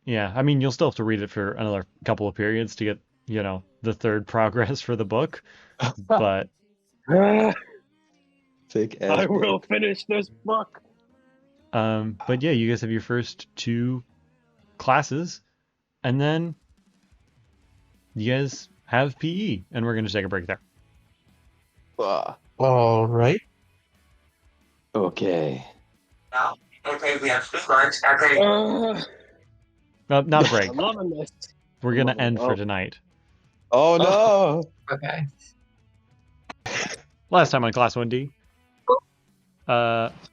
Yeah, I mean, you'll still have to read it for another couple of periods to get, the third progress for the book. But Thick ass I will book. finish this book. but yeah, you guys have your first two classes, and then you guys have PE, and we're gonna take a break there. All right. Okay. Okay, we have two lines. Okay. Not a break. I'm loving this. We're gonna end for tonight. Oh no! Okay. Last time on Class 1D,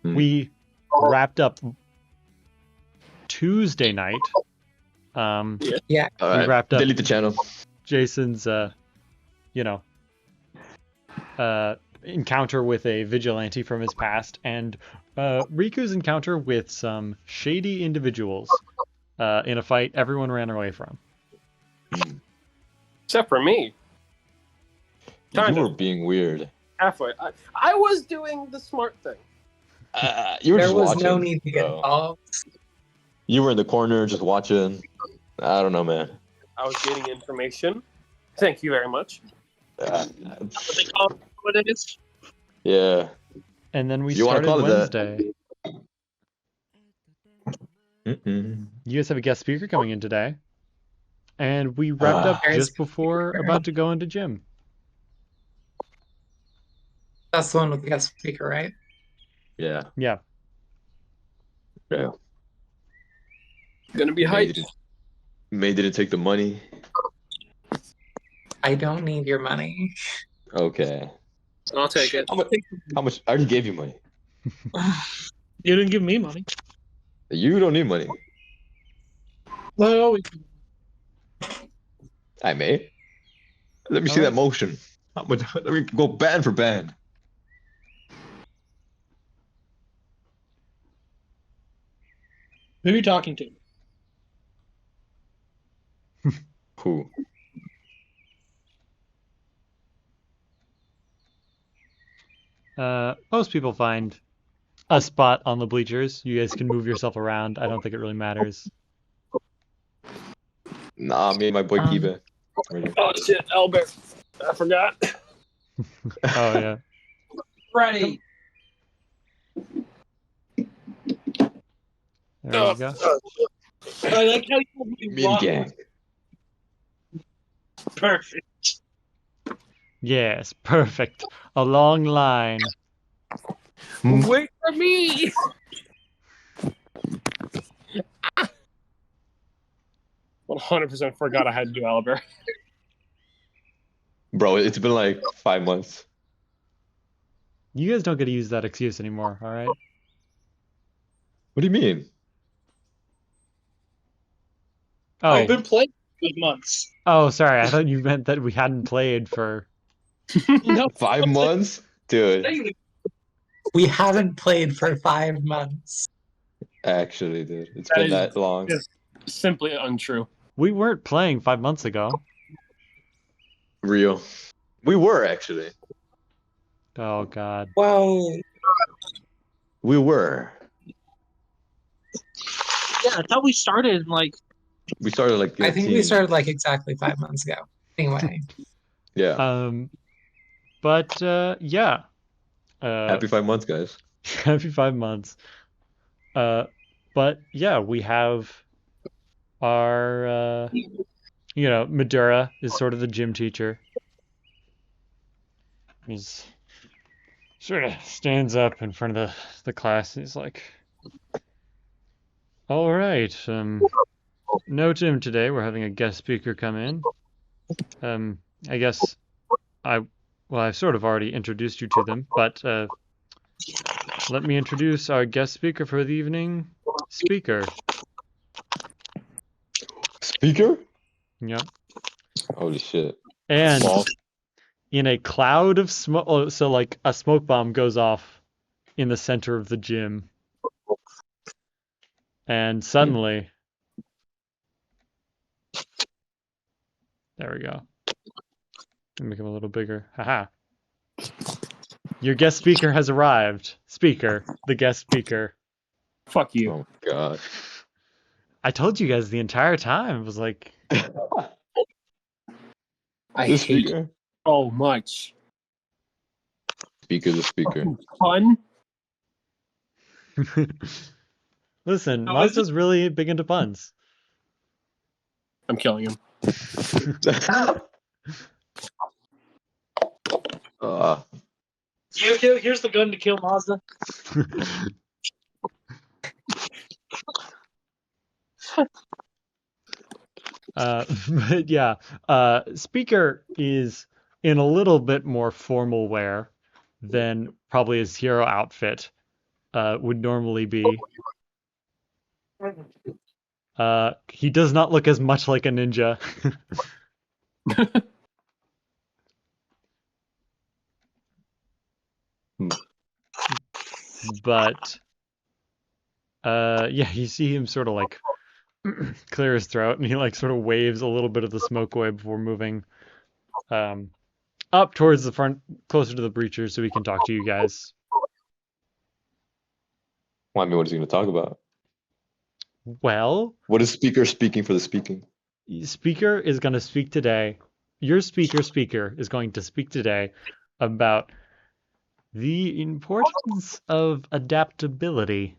we wrapped up Tuesday night. Yeah. All We right. wrapped up Delete the channel. Jason's, encounter with a vigilante from his past, and Riku's encounter with some shady individuals in a fight everyone ran away from. Except for me. You Kind were of. being weird. Halfway. I was doing the smart thing. You were There just was watching. no need to get bro. involved. You were in the corner just watching. I don't know, man. I was getting information. Thank you very much. Uh, What it is? yeah. And then we You wanna started call it that? Wednesday. Mm-mm. You guys have a guest speaker coming in today. And we wrapped up Guys, just before about to go into gym. That's the one with the guest speaker, right? Yeah. Yeah. Yeah. Gonna be May hyped. didn't, May didn't take the money. I don't need your money. Okay. I'll take it. How much? I already gave you money. You didn't give me money. You don't need money. No, I may. Let me see that motion. How much? Let me go band for band. who are you talking to? Who? Most people find a spot on the bleachers. You guys can move yourself around. I don't think it really matters. Nah, me and my boy Kiba. Oh shit, Albert. I forgot. Oh, yeah. Ready. There you go. I like how you Me and gang. Perfect. Yes, perfect. A long line. Wait for me. 100% forgot I had to do Albert. Bro, it's been like 5 months. You guys don't get to use that excuse anymore, all right? What do you mean? I've Oh, been playing for months. oh, sorry. I thought you meant that we hadn't played for. No, 5 months? Dude, We haven't played for 5 months. actually, dude. It's That been is that long. just simply untrue. We weren't playing 5 months ago. Real. We were, actually. Oh, God. Well, We were. yeah, I thought we started like We started like I think we 18. started like exactly 5 months ago. Anyway, Yeah. But yeah. Happy 5 months, guys. Happy 5 months. But yeah, we have our, Madura is sort of the gym teacher. He's sort of stands up in front of the class and he's like, all right, no gym today. We're having a guest speaker come in. I guess I've sort of already introduced you to them, but let me introduce our guest speaker for the evening, Speaker. Speaker? Yep. Holy shit. And Ball. in a cloud of smoke, so like a smoke bomb goes off in the center of the gym. And suddenly, there we go. Make him a little bigger. Haha. Your guest speaker has arrived. Speaker, the guest speaker. Fuck you. Oh, God. I told you guys the entire time. It was like, I The hate speaker. so much. Speaker, the speaker. Fun. listen, How is Mazda's really big into puns. I'm killing him. uh, Here's the gun to kill Mazda. But yeah, Speaker is in a little bit more formal wear than probably his hero outfit would normally be. He does not look as much like a ninja. But yeah, you see him sort of like clear his throat, and he like sort of waves a little bit of the smoke away before moving up towards the front, closer to the breachers, so he can talk to you guys. well, I mean, what is he going to talk about? Well, What is speaker speaking for the speaking? Speaker is going to speak today. Your speaker is going to speak today about the importance of adaptability.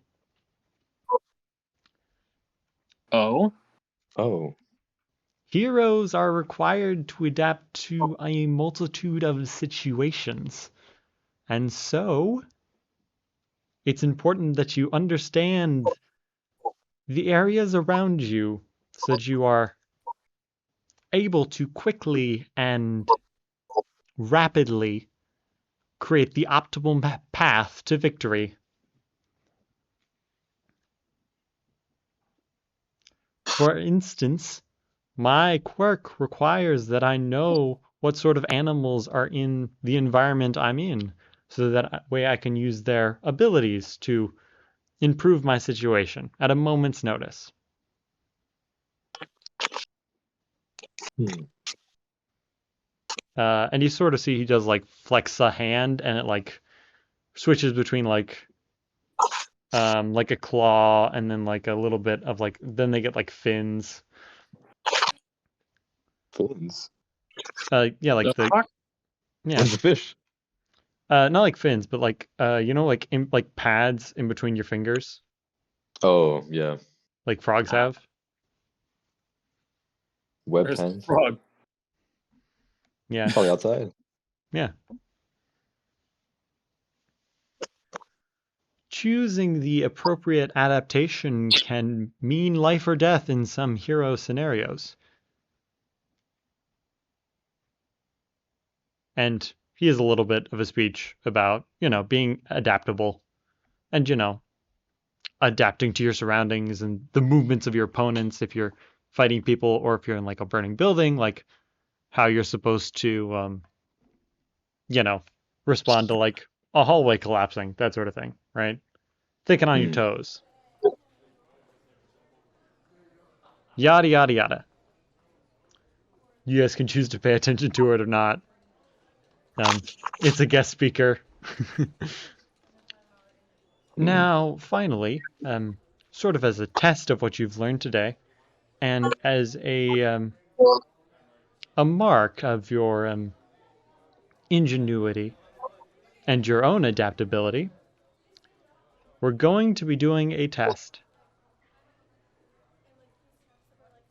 Oh. Oh. Heroes are required to adapt to a multitude of situations. And so, it's important that you understand the areas around you so that you are able to quickly and rapidly create the optimal path to victory. For instance, my quirk requires that I know what sort of animals are in the environment I'm in, so that way I can use their abilities to improve my situation at a moment's notice. And you sort of see he does like flex a hand, and it like switches between like a claw and then like a little bit of like, then they get like fins. Fins. Yeah, like The the fuck? yeah, What's the fish? not like fins, but like like in like pads in between your fingers, Oh, yeah. like frogs have. Web Where's the hands. frog? Yeah, Probably outside. yeah. Choosing the appropriate adaptation can mean life or death in some hero scenarios. And he has a little bit of a speech about, being adaptable and, adapting to your surroundings and the movements of your opponents if you're fighting people or if you're in like a burning building, like how you're supposed to, respond to like a hallway collapsing, that sort of thing, right? Thinking on your toes. Yada, yada, yada. You guys can choose to pay attention to it or not. It's a guest speaker. Now, finally, sort of as a test of what you've learned today, and as a mark of your ingenuity and your own adaptability, we're going to be doing a test.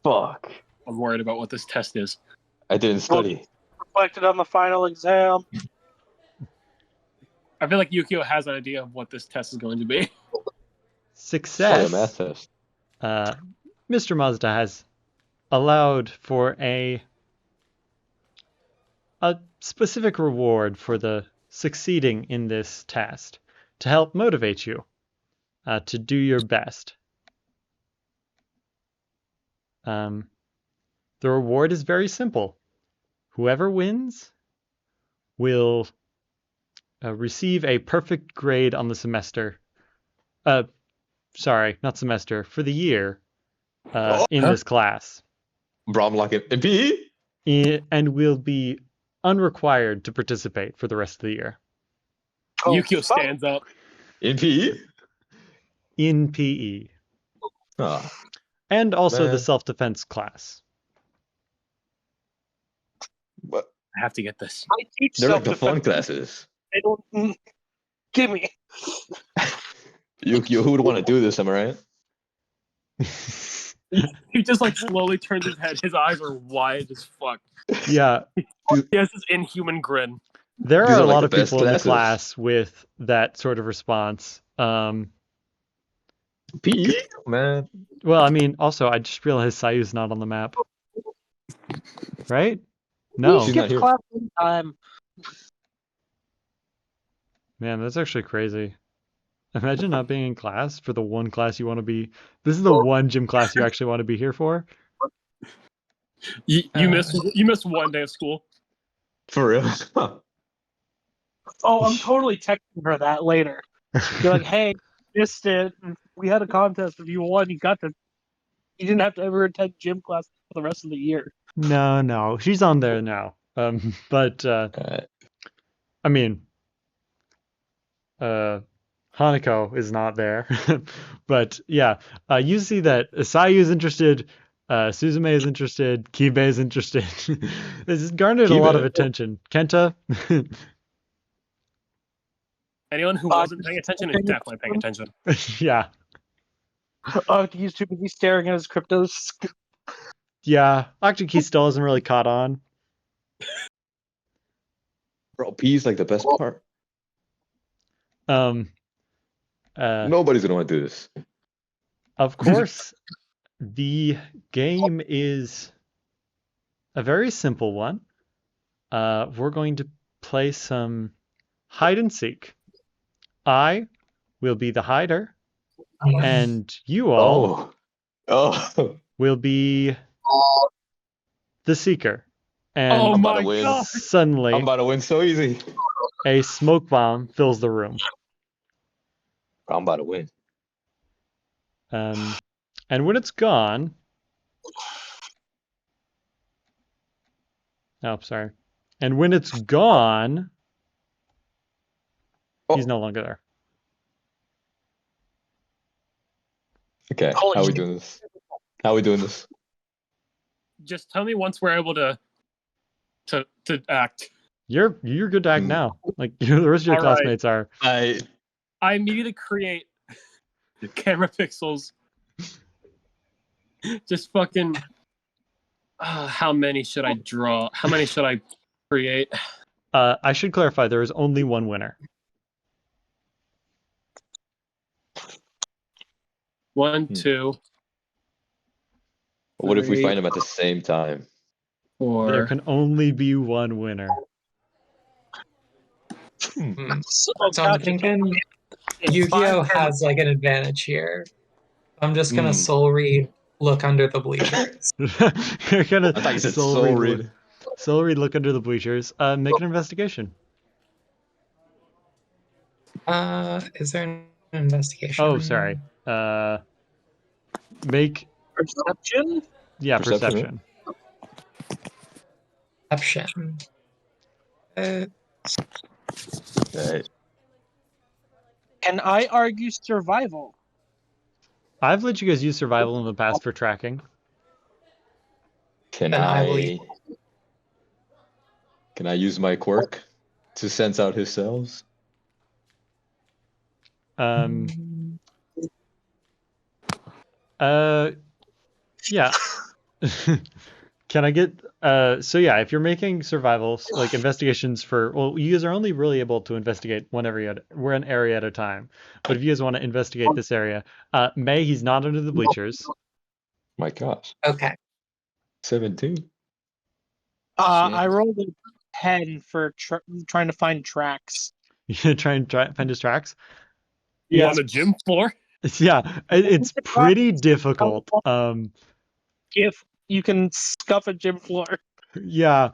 Fuck. I'm worried about what this test is. I didn't study. Reflected on the final exam. I feel like Yukio has an idea of what this test is going to be. Probably Success. a math test. Mr. Mazda has allowed for a specific reward for the succeeding in this test to help motivate you to do your best. The reward is very simple. Whoever wins will receive a perfect grade on the semester. Sorry, not semester, for the year in this class. Bromlock and PE? And will be unrequired to participate for the rest of the year. Yukio stands up. In PE? In PE. Ah. and also the Man. self-defense class. But I have to get this. I teach they're like the self-defense. fun classes. I don't. Give me. You who would want to do this? Am I right? He just like slowly turns his head. His eyes are wide as fuck. Yeah, He has this inhuman grin. there These are a are like lot the of people best in the classes. class with that sort of response. Peak, man. Well, I mean, also, I just realized Sayu's not on the map. Right? No. She's not here. Class one time. Man, that's actually crazy. Imagine not being in class for the one class you want to be. This is the one gym class you actually want to be here for. You missed 1 day of school. For real. Oh, I'm totally texting her that later. You're like, hey, missed it. We had a contest. If you won, you got to. You didn't have to ever attend gym class for the rest of the year. No, she's on there now. But Alright. I mean, Hanako is not there. But yeah, you see that Sayu is interested, Suzume is interested, Kibe is interested. This has garnered a lot of Kibe. attention. Kenta, Anyone who wasn't paying attention is definitely paying attention. yeah, He's too busy staring at his cryptos. yeah. Octoki still hasn't really caught on. Bro, P's like the best part. Um, Nobody's gonna want to do this. of course, the game is a very simple one. We're going to play some hide and seek. I will be the hider, and you all Oh. will be the seeker. And Oh I'm about my to win. god! I'm suddenly, about to win so easy. a smoke bomb fills the room. I'm about to win. And when it's gone, oh, sorry. And when it's gone, he's no longer there. Okay, Holy how are we shit. doing this? How are we doing this? Just tell me once we're able to act. You're good to act now. Like the rest of your All right. classmates are. I immediately create camera pixels. Just fucking. How many should I draw? How many should I create? I should clarify, there is only one winner. 1, 2, What if we 3, find them at the same time? 4. There can only be one winner. So I'm thinking Yu-Gi-Oh has like an advantage here. I'm just gonna soul read, look under the bleachers. You're gonna I thought you said soul read. Soul read, look under the bleachers. Make an investigation. Is there an investigation? Oh, sorry. Make Perception? perception. Perception. Okay. Can I argue survival? I've let you guys use survival in the past for tracking. Can Then I I believe- Can I use my quirk to sense out his cells? Yeah. Can I get so yeah, if you're making survivals like investigations for, well, you guys are only really able to investigate one area at a time. But if you guys want to investigate this area, May, he's not under the bleachers. My gosh. Okay. 17. I rolled a 10 for trying to find tracks. You gonna try and find his tracks? Yeah, on the gym floor. Yeah, it's pretty difficult. If you can scuff a gym floor. Yeah.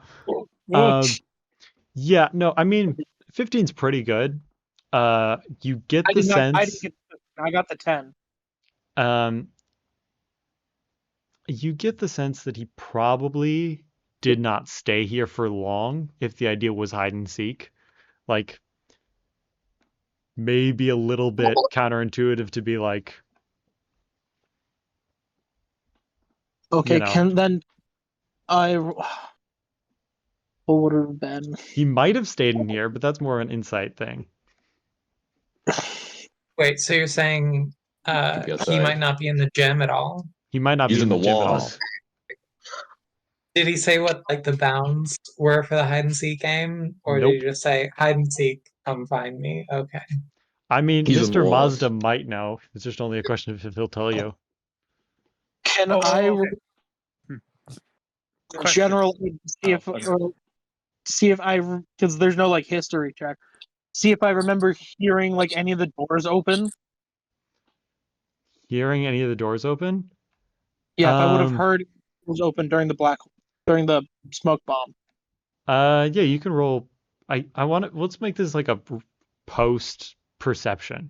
Yeah, no, I mean 15's pretty good. You get the sense I got the 10. You get the sense that he probably did not stay here for long if the idea was hide and seek. Like maybe a little bit counterintuitive to be like, Okay, You know, then I. What would it have been? he might have stayed in here, but that's more an insight thing. Wait, so you're saying Could be he outside. might not be in the gym at all? He might not He's be in in the the gym at all. walls. Did he say what like the bounds were for the hide and seek game, or did he Nope. just say hide and seek, come find me? Okay. I mean, He's in the Mr. walls. Mazda might know. It's just only a question of if he'll tell you. Can Oh, I okay. Question. general see if okay. or see if I because there's no like history check. See if I remember hearing like any of the doors open. Hearing any of the doors open? Yeah, if I would have Um, heard it was open during the smoke bomb. Yeah, you can roll. I want to. Let's make this like a post perception.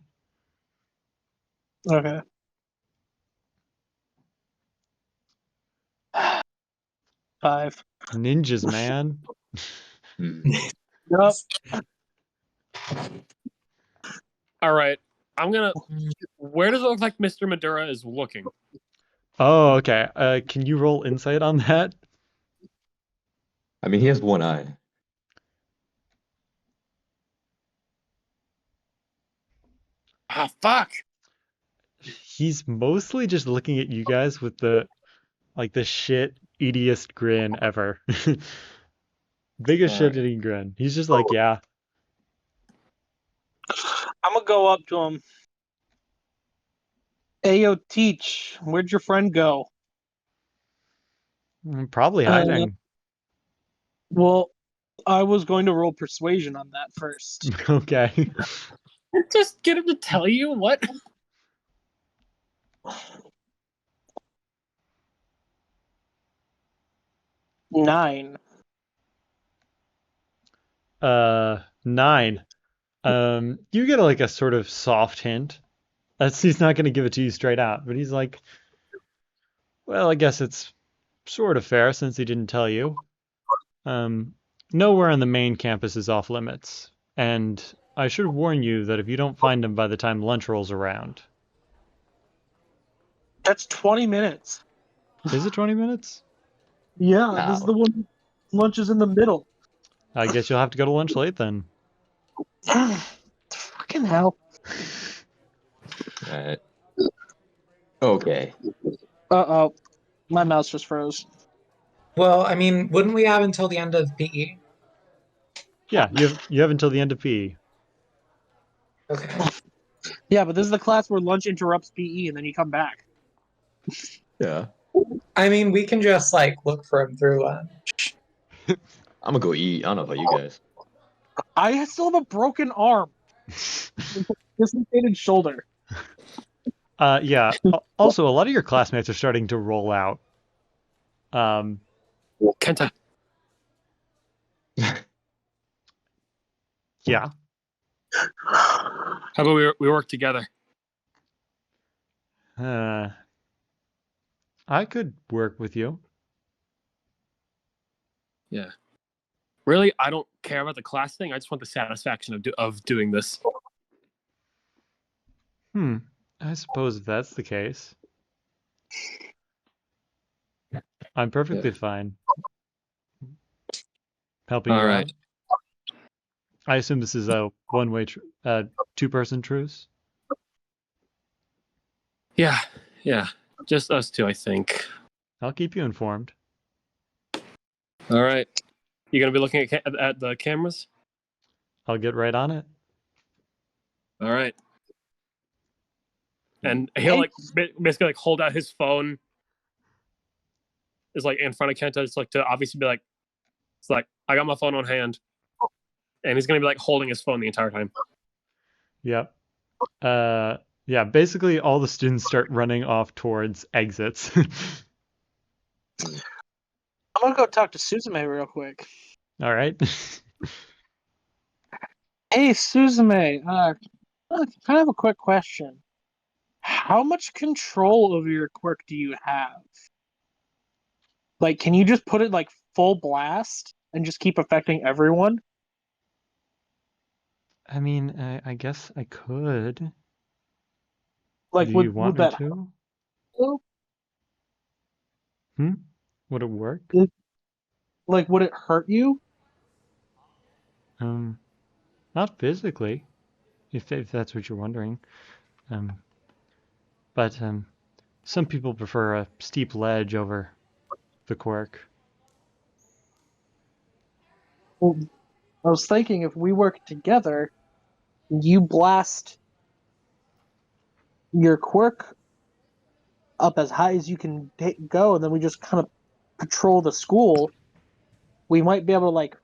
Okay. Five. Ninjas, man. Hmm. Yep. All right. I'm gonna. Where does it look like Mr. Madura is looking? Oh, okay. Can you roll insight on that? I mean, he has one eye. Ah, fuck. He's mostly just looking at you guys with the shit eatiest grin ever. Biggest All right. shit-eating grin. He's just like, yeah. I'm gonna go up to him. Ayo, Teach, where'd your friend go? Probably hiding. Well, I was going to roll persuasion on that first. Okay. Just get him to tell you what. 9. 9. You get like a sort of soft hint. He's not going to give it to you straight out, but he's like, well, I guess it's sort of fair since he didn't tell you. Nowhere on the main campus is off limits, and I should warn you that if you don't find him by the time lunch rolls around. That's 20 minutes. Is it 20 minutes? Yeah, this is the one. Lunch is in the middle. I guess you'll have to go to lunch late then. Fucking hell. All right. Okay. Uh-oh. My mouse just froze. Well, I mean, wouldn't we have until the end of PE? Yeah, you have until the end of PE. Okay. Yeah, but this is the class where lunch interrupts PE and then you come back. Yeah. I mean, we can just like look for him through lunch. I'm gonna go eat. I don't know about you guys. I still have a broken arm. Dislocated shoulder. Yeah. Also, a lot of your classmates are starting to roll out. Kenta. Yeah. How about we work together? I could work with you. Yeah. Really, I don't care about the class thing. I just want the satisfaction of doing this. I suppose if that's the case. I'm perfectly fine helping you All out. right. I assume this is a one-way, two-person truce? Yeah. Just us two, I think. I'll keep you informed. All right. You gonna be looking at the cameras? I'll get right on it. All right. And he'll like basically like hold out his phone. Is like in front of Kenta, just like to obviously be like, it's like I got my phone on hand, and he's gonna be like holding his phone the entire time. Yep. Yeah, basically all the students start running off towards exits. I'm gonna go talk to Suzume real quick. All right. Hey, Suzume, I kind of have a quick question. How much control over your quirk do you have? Like, can you just put it like full blast and just keep affecting everyone? I mean, I guess I could. Like, Do you would want me that to? help? Would it work? Like, would it hurt you? Not physically, if that's what you're wondering. But some people prefer a steep ledge over the quirk. Well, I was thinking if we work together, you blast your quirk up as high as you can go, and then we just kind of patrol the school. We might be able to like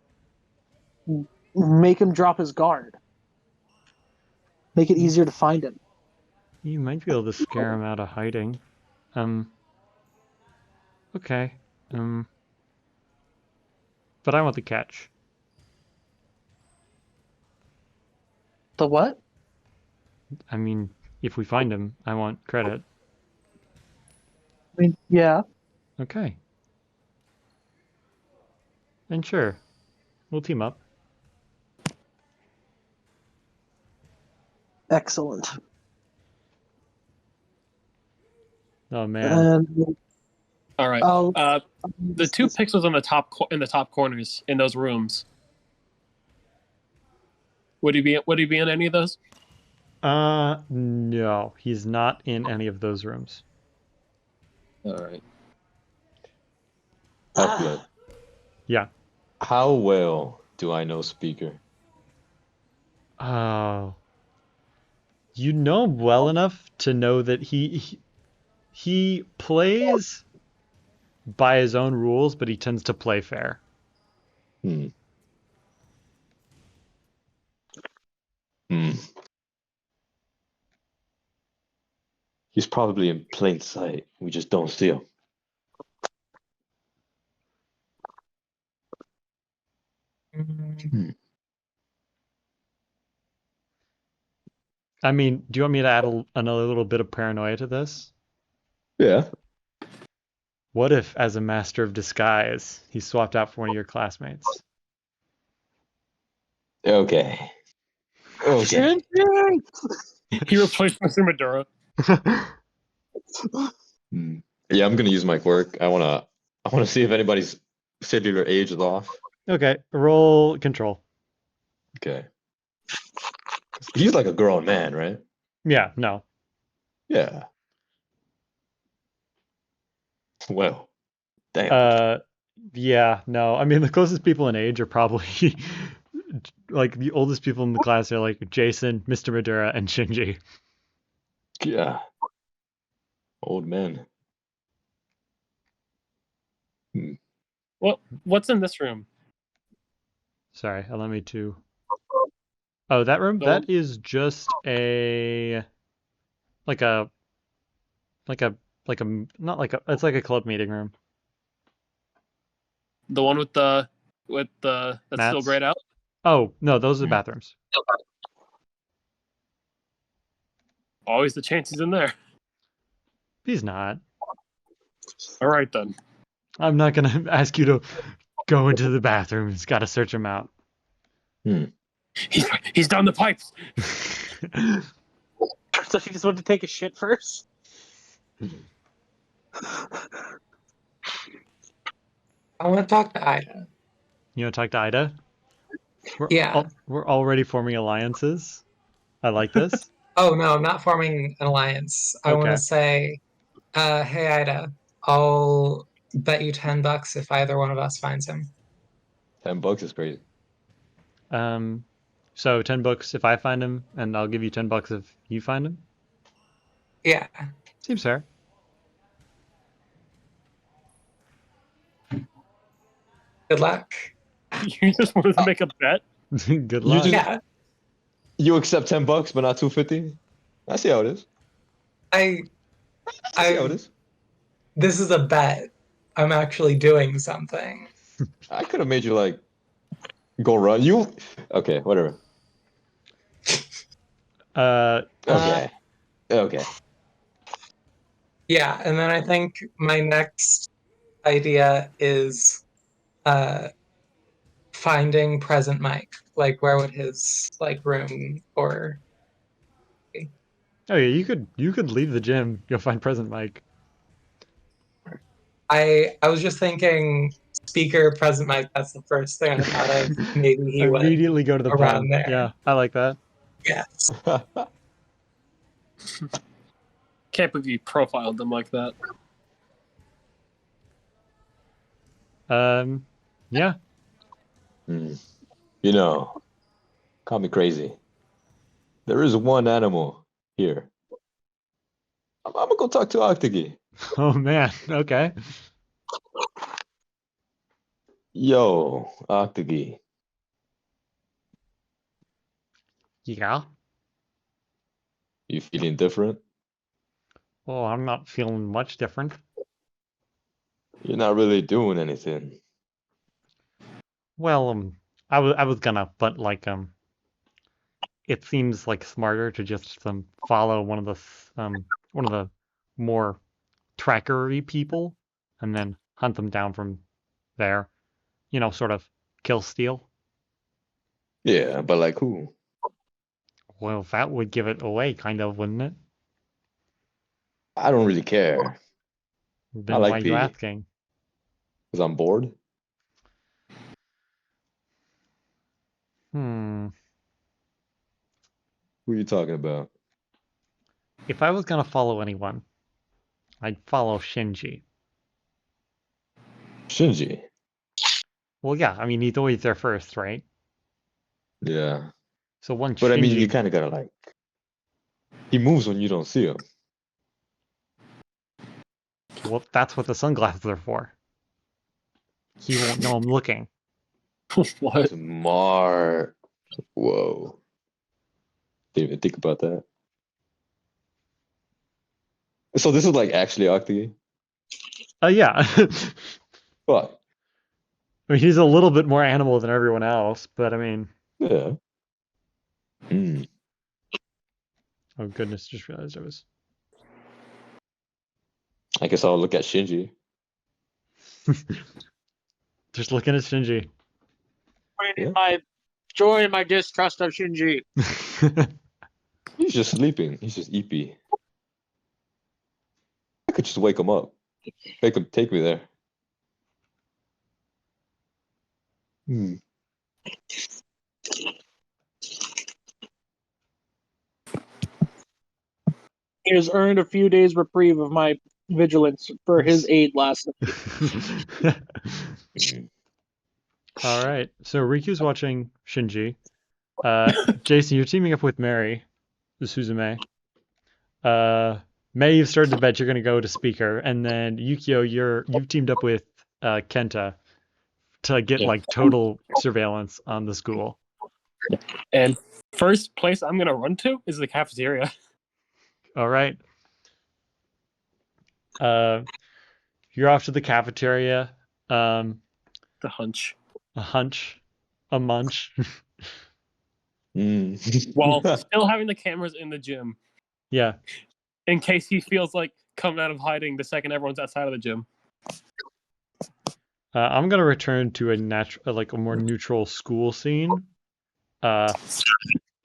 make him drop his guard, make it easier to find him. You might be able to scare him out of hiding. Okay. But I want the catch. The what? I mean, if we find him, I want credit. I mean, yeah. Okay. And sure, we'll team up. Excellent. Oh man. All right. Oh, The two pixels on the in the top corners in those rooms. Would he be in any of those? No, he's not in any of those rooms. All right. Half-Blood. Yeah. How well do I know Speaker? Oh. You know him well enough to know that he plays by his own rules, but he tends to play fair. He's probably in plain sight. We just don't see him. I mean, do you want me to add another little bit of paranoia to this? Yeah. What if, as a master of disguise, he swapped out for one of your classmates? Okay. Okay. He replaced Mr. Madura. Yeah, I'm gonna use my quirk. I wanna see if anybody's cellular age is off. Okay, roll control. Okay. He's like a grown man, right? Yeah, no. Yeah. Well, damn. Yeah, no. I mean, the closest people in age are probably like the oldest people in the class are like Jason, Mr. Madura, and Shinji. Yeah. Old men. Well, what's in this room? Sorry, allow me to. Oh, that room? That is just a like a not like a it's like a club meeting room. The one with the that's Mats? still grayed out? Oh, no, those are the bathrooms. Always the chance he's in there. He's not. All right then. I'm not gonna ask you to go into the bathroom. He's got to search him out. He's down the pipes. So she just wanted to take a shit first? I want to talk to Ida. You want to talk to Ida? Yeah. We're already forming alliances. I like this. Oh no, I'm not forming an alliance. I want Okay. to say, hey Ida, I'll bet you $10 if either one of us finds him. $10 is crazy. So $10 if I find him, and I'll give you $10 if you find him. Yeah. Seems fair. Good luck. You just wanted to make a bet? Good luck. Yeah. You accept $10, but not $250? I see how it is. I see how it is. This is a bet. I'm actually doing something. I could have made you like go run. You okay? Whatever. Okay. Okay. Yeah, and then I think my next idea is finding present Mike. Like, where would his like room or? Oh yeah, you could leave the gym. You'll find present Mike. I was just thinking speaker, present mic. That's the first thing I thought of. Maybe he went Immediately go to the around pun. there. Yeah, I like that. Yes. Can't believe you profiled them like that. Yeah. You know, call me crazy. There is one animal here. I'm gonna go talk to Octagi. Oh man. Okay. Yo, Octagi. Yeah. You feeling different? Well, I'm not feeling much different. You're not really doing anything. Well, I was gonna, but like it seems like smarter to just follow one of the more trackery people and then hunt them down from there. You know, sort of kill steal. Yeah, but like who? Well, that would give it away, kind of, wouldn't it? I don't really care. I Then why like are you the, asking? because I'm bored. Hmm. Who are you talking about? If I was gonna follow anyone, I'd follow Shinji. Shinji. Well, yeah, I mean, he's always there first, right? Yeah. So once But I mean, you Shinji, kind of gotta like, he moves when you don't see him. well, that's what the sunglasses are for. He won't know I'm looking. What? Smart. Whoa. Didn't even think about that. So this is like actually Octagi? Yeah. I What? mean, he's a little bit more animal than everyone else, but I mean, Yeah. Hmm. oh goodness, just realized I was. I guess I'll look at Shinji. Just looking at Shinji. Yeah. My joy and my distrust of Shinji. He's just sleeping. He's just EP. I could just wake him up. Make him take me there. Hmm. He has earned a few days reprieve of my vigilance for his aid last night. All right, so Riku's watching Shinji. Jason, you're teaming up with Mary, the Suzume. May, you've started to bet you're gonna go to speaker, and then Yukio, you've teamed up with Kenta to get like total surveillance on the school. And first place I'm gonna run to is the cafeteria. All right. You're off to the cafeteria. The hunch. A hunch, a munch. While still having the cameras in the gym, Yeah. in case he feels like coming out of hiding the second everyone's outside of the gym. I'm gonna return to a more neutral school scene.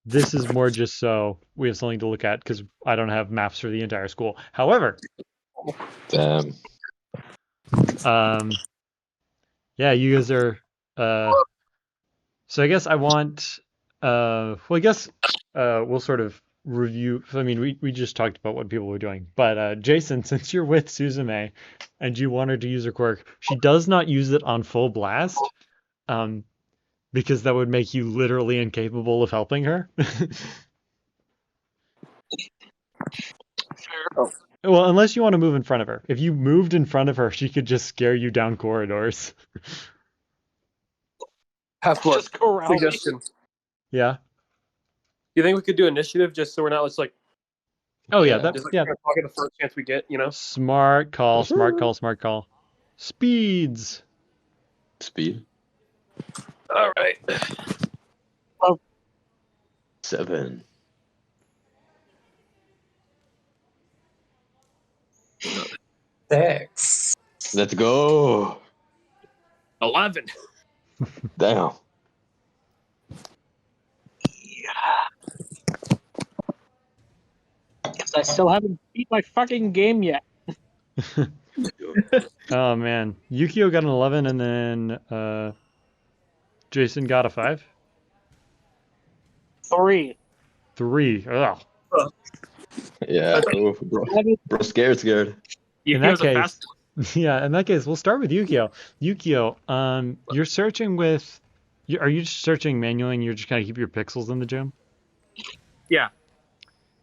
This is more just so we have something to look at because I don't have maps for the entire school. However, Damn. yeah, you guys are. So I guess I want. Well, I guess we'll sort of review. I mean, we just talked about what people were doing, but Jason, since you're with Suzume and you want her to use her quirk, she does not use it on full blast. Because that would make you literally incapable of helping her. Well, unless you want to move in front of her. If you moved in front of her, she could just scare you down corridors. Half-blood. Just corral me. Suggestion. Yeah. You think we could do initiative just so we're not just like, Oh yeah, just like talking the first chance we get, you know? Smart call, smart call, smart call. Speeds. Speed. All right. 7. Six. Let's go. 11. Damn. Because I still haven't beat my fucking game yet. Oh man, Yukio got an 11, and then Jason got a 5. 3. 3. Ugh. Yeah, oof, bro, scared. In Yukio's that a case, fast. yeah, in that case, we'll start with Yukio. Yukio, you're searching with. Are you just searching manually and you're just kind of keep your pixels in the gym? Yeah,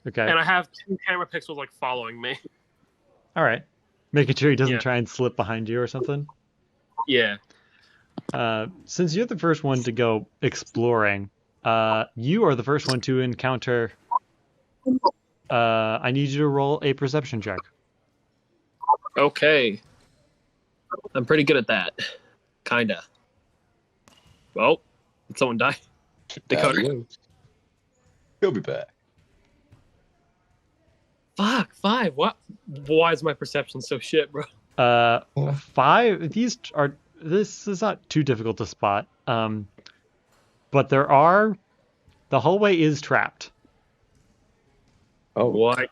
Okay. and I have 2 camera pixels like following me. All right. Making sure he doesn't Yeah. try and slip behind you or something. Yeah. Since you're the first one to go exploring, you are the first one to encounter. I need you to roll a perception check. Okay. I'm pretty good at that. Kinda. Well, did someone die? Dakota. He'll be back. Fuck, 5. What? Why is my perception so shit, bro? 5. This is not too difficult to spot. But the hallway is trapped. Oh, What?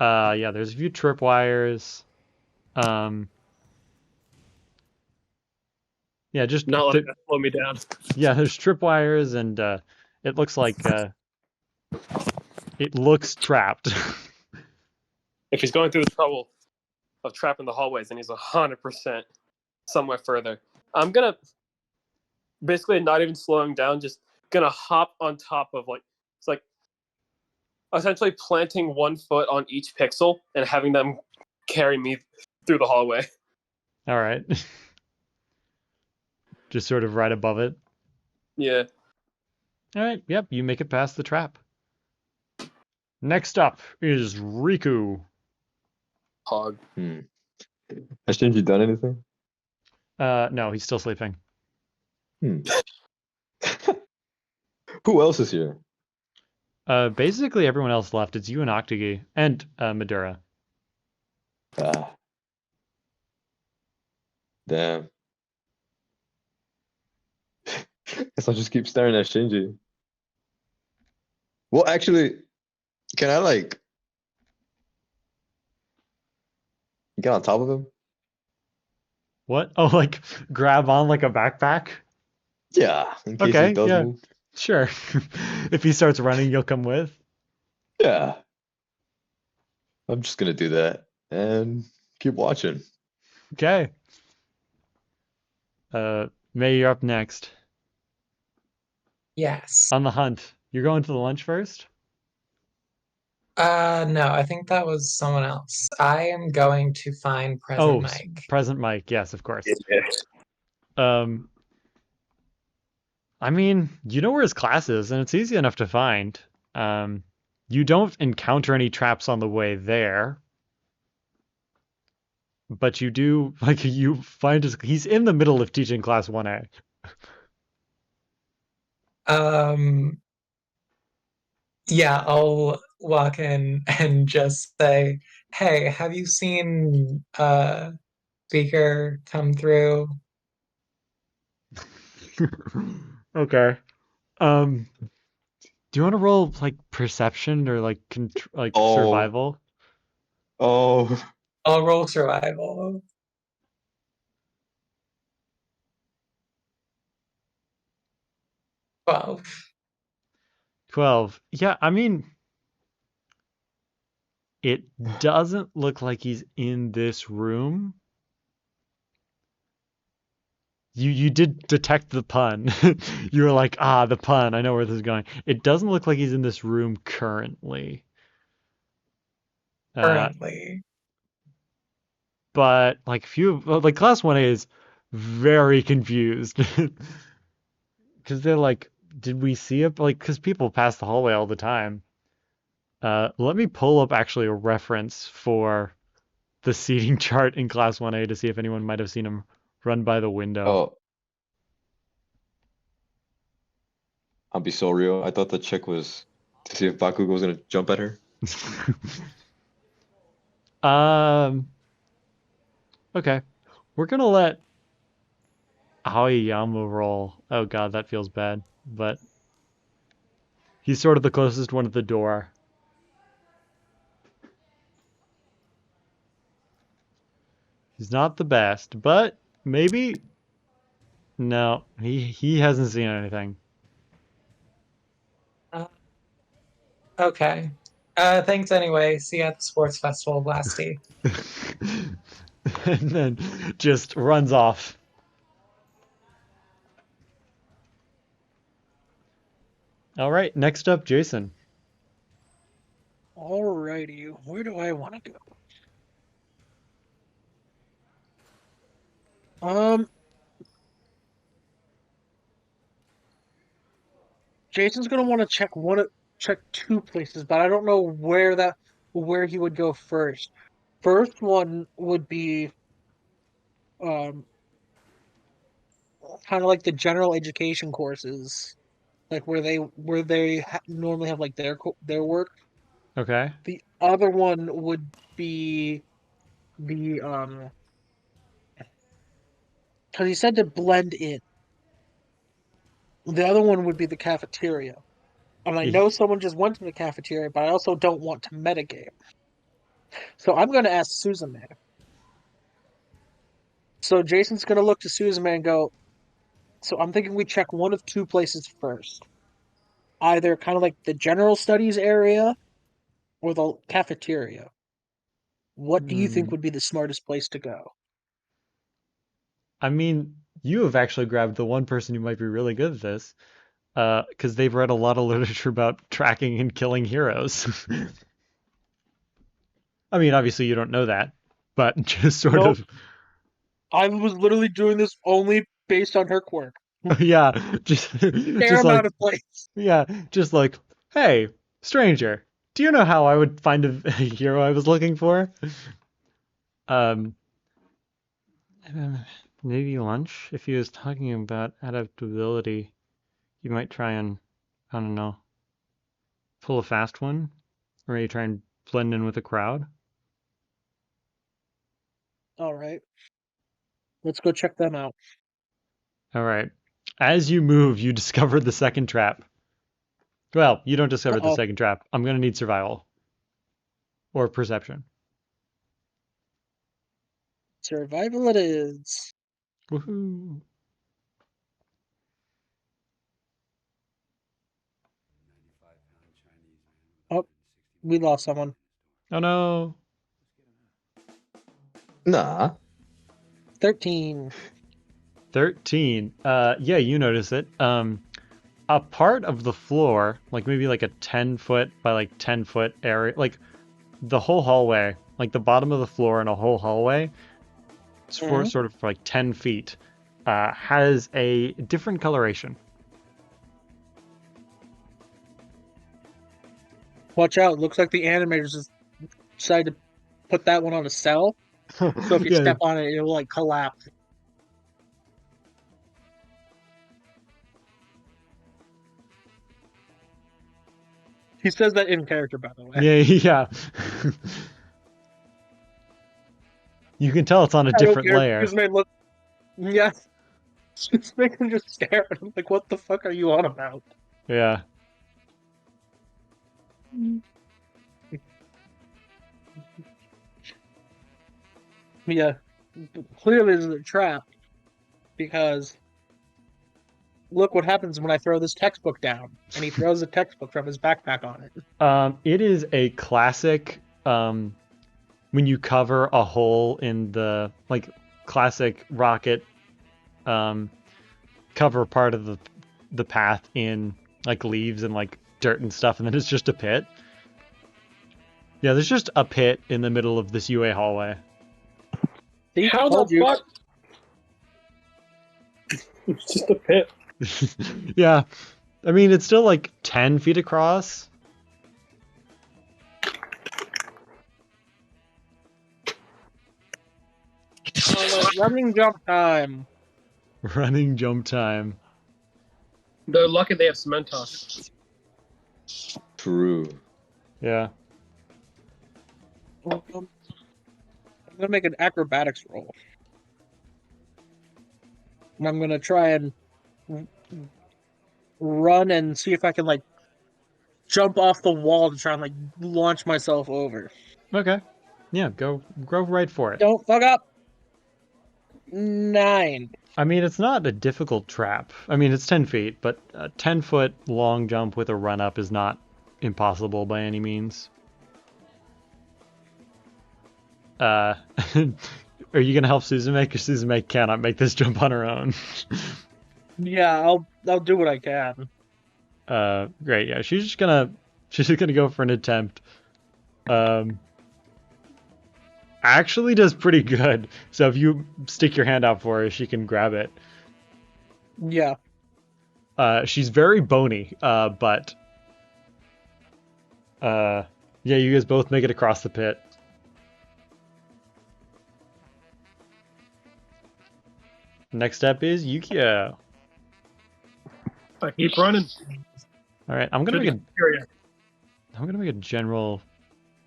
Yeah, there's a few tripwires. Yeah, just Not letting that slow me down. yeah, there's tripwires, and it looks like it looks trapped. If he's going through the trouble of trapping the hallways, then he's 100% somewhere further. I'm gonna basically not even slowing down, just gonna hop on top of it's like essentially planting 1 foot on each pixel and having them carry me through the hallway. All right. Just sort of right above it. Yeah. All right. Yep, you make it past the trap. Next up is Riku. Hog. Has Shinji done anything? No, he's still sleeping. Who else is here? Basically everyone else left. It's you and Octagi and Madura. Ah, damn. Guess I'll just keep staring at Shinji. Well, actually, can I get on top of him? What? Oh, like grab on like a backpack? Yeah, in case he Okay, does yeah, move. sure. If he starts running, you'll come with. Yeah. I'm just gonna do that and keep watching. Okay. May, you're up next. Yes. On the hunt. You're going to the lunch first? No, I think that was someone else. I am going to find Present Mike. Present Mike. Yes, of course. Um, I mean, you know where his class is, and it's easy enough to find. You don't encounter any traps on the way there, but you do, like, you find he's in the middle of teaching class 1A. Yeah, I'll walk in and just say, "Hey, have you seen Speaker come through?" Okay. Do you want to roll like perception or like survival? Oh, I'll roll survival. 12. 12. Yeah, I mean, it doesn't look like he's in this room. You did detect the pun. You were like, ah, the pun. I know where this is going. It doesn't look like he's in this room currently. Currently. But like class 1A is very confused. Because they're like, did we see it? Like, because people pass the hallway all the time. Let me pull up actually a reference for the seating chart in class 1A to see if anyone might have seen him run by the window. oh. I'll be so real. I thought the check was to see if Bakugo was gonna jump at her. Okay. We're gonna let Aoyama roll. Oh god, that feels bad. But he's sort of the closest one at the door. He's not the best, but maybe. No, he hasn't seen anything. Okay. Thanks anyway. See you at the sports festival, Blasty. And then just runs off. All right, next up, Jason. Alrighty, where do I want to go? Jason's gonna want to check two places, but I don't know where he would go first. First one would be um kind of like the general education courses, like where they normally have like their work. Okay. The other one would be the because he said to blend in. The other one would be the cafeteria. And I He- know someone just went to the cafeteria, but I also don't want to metagame. So I'm going to ask Suzume. So Jason's going to look to Suzume and go, so I'm thinking we check one of two places first. Either kind of like the general studies area or the cafeteria. What do you think Hmm. would be the smartest place to go? I mean, you have actually grabbed the one person who might be really good at this, because they've read a lot of literature about tracking and killing heroes. I mean, obviously you don't know that, but just sort Nope. of, I was literally doing this only based on her quirk. yeah, just Fair just like, amount of plays. yeah, just like, hey, stranger, do you know how I would find a hero I was looking for? Um, maybe lunch. If he was talking about adaptability, you might try and, I don't know, pull a fast one, or maybe try and blend in with the crowd. All right. Let's go check them out. All right. As you move, you discover the second trap. Well, you don't discover the Uh-oh. second trap. I'm gonna need survival or perception. Survival it is. Woohoo! Oh, we lost someone. Oh no! Nah. 13. 13. Yeah, you notice it. A part of the floor, like maybe like a 10-foot by like 10-foot area, like the whole hallway, like the bottom of the floor in a whole hallway, it's for Mhm. sort of like 10 feet, has a different coloration. Watch out. Looks like the animators just decided to put that one on a cell. So if you Yeah, step on it, it will like collapse. He says that in character, by the way. yeah, yeah. You can tell it's on a I don't different care. layer. Just made look. Yeah. Just make him just stare at him like, what the fuck are you on about? Yeah. Yeah. Clearly, this is a trap because look what happens when I throw this textbook down, and he throws the textbook from his backpack on it. It is a classic, when you cover a hole in the, like, classic rocket, cover part of the path in, like, leaves and, like, dirt and stuff, and then it's just a pit. Yeah, there's just a pit in the middle of this UA hallway. See, How told the you. fuck? It's just a pit. Yeah. I mean, it's still, like, 10 feet across. Running jump time. Running jump time. They're lucky they have cement talk. True. Yeah. I'm gonna make an acrobatics roll. And I'm gonna try and run and see if I can like jump off the wall to try and like launch myself over. Okay. Yeah, go right for it. Don't fuck up. 9. I mean, it's not a difficult trap. I mean, it's 10 feet, but a 10-foot long jump with a run up is not impossible by any means. Are you gonna help Suzume? Because Suzume cannot make this jump on her own. Yeah, I'll do what I can. Great. Yeah, she's just gonna go for an attempt. Actually does pretty good. So if you stick your hand out for her, she can grab it. Yeah. She's very bony, but yeah, you guys both make it across the pit. Next step is Yukio. I keep running. All right, I'm gonna make a general.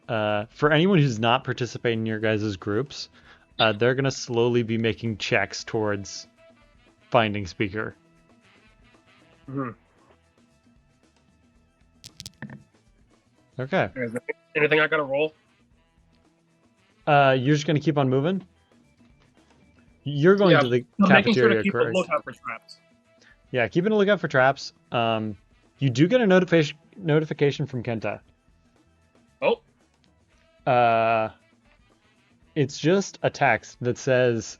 For anyone who's not participating in your guys' groups, they're gonna slowly be making checks towards finding speaker. Mm-hmm. Okay. Is there anything I gotta roll? You're just gonna keep on moving. You're going to the I'm making sure to cafeteria, keep a correct? lookout for traps. Yeah, keeping a lookout for traps. You do get a notification from Kenta. Oh, It's just a text that says,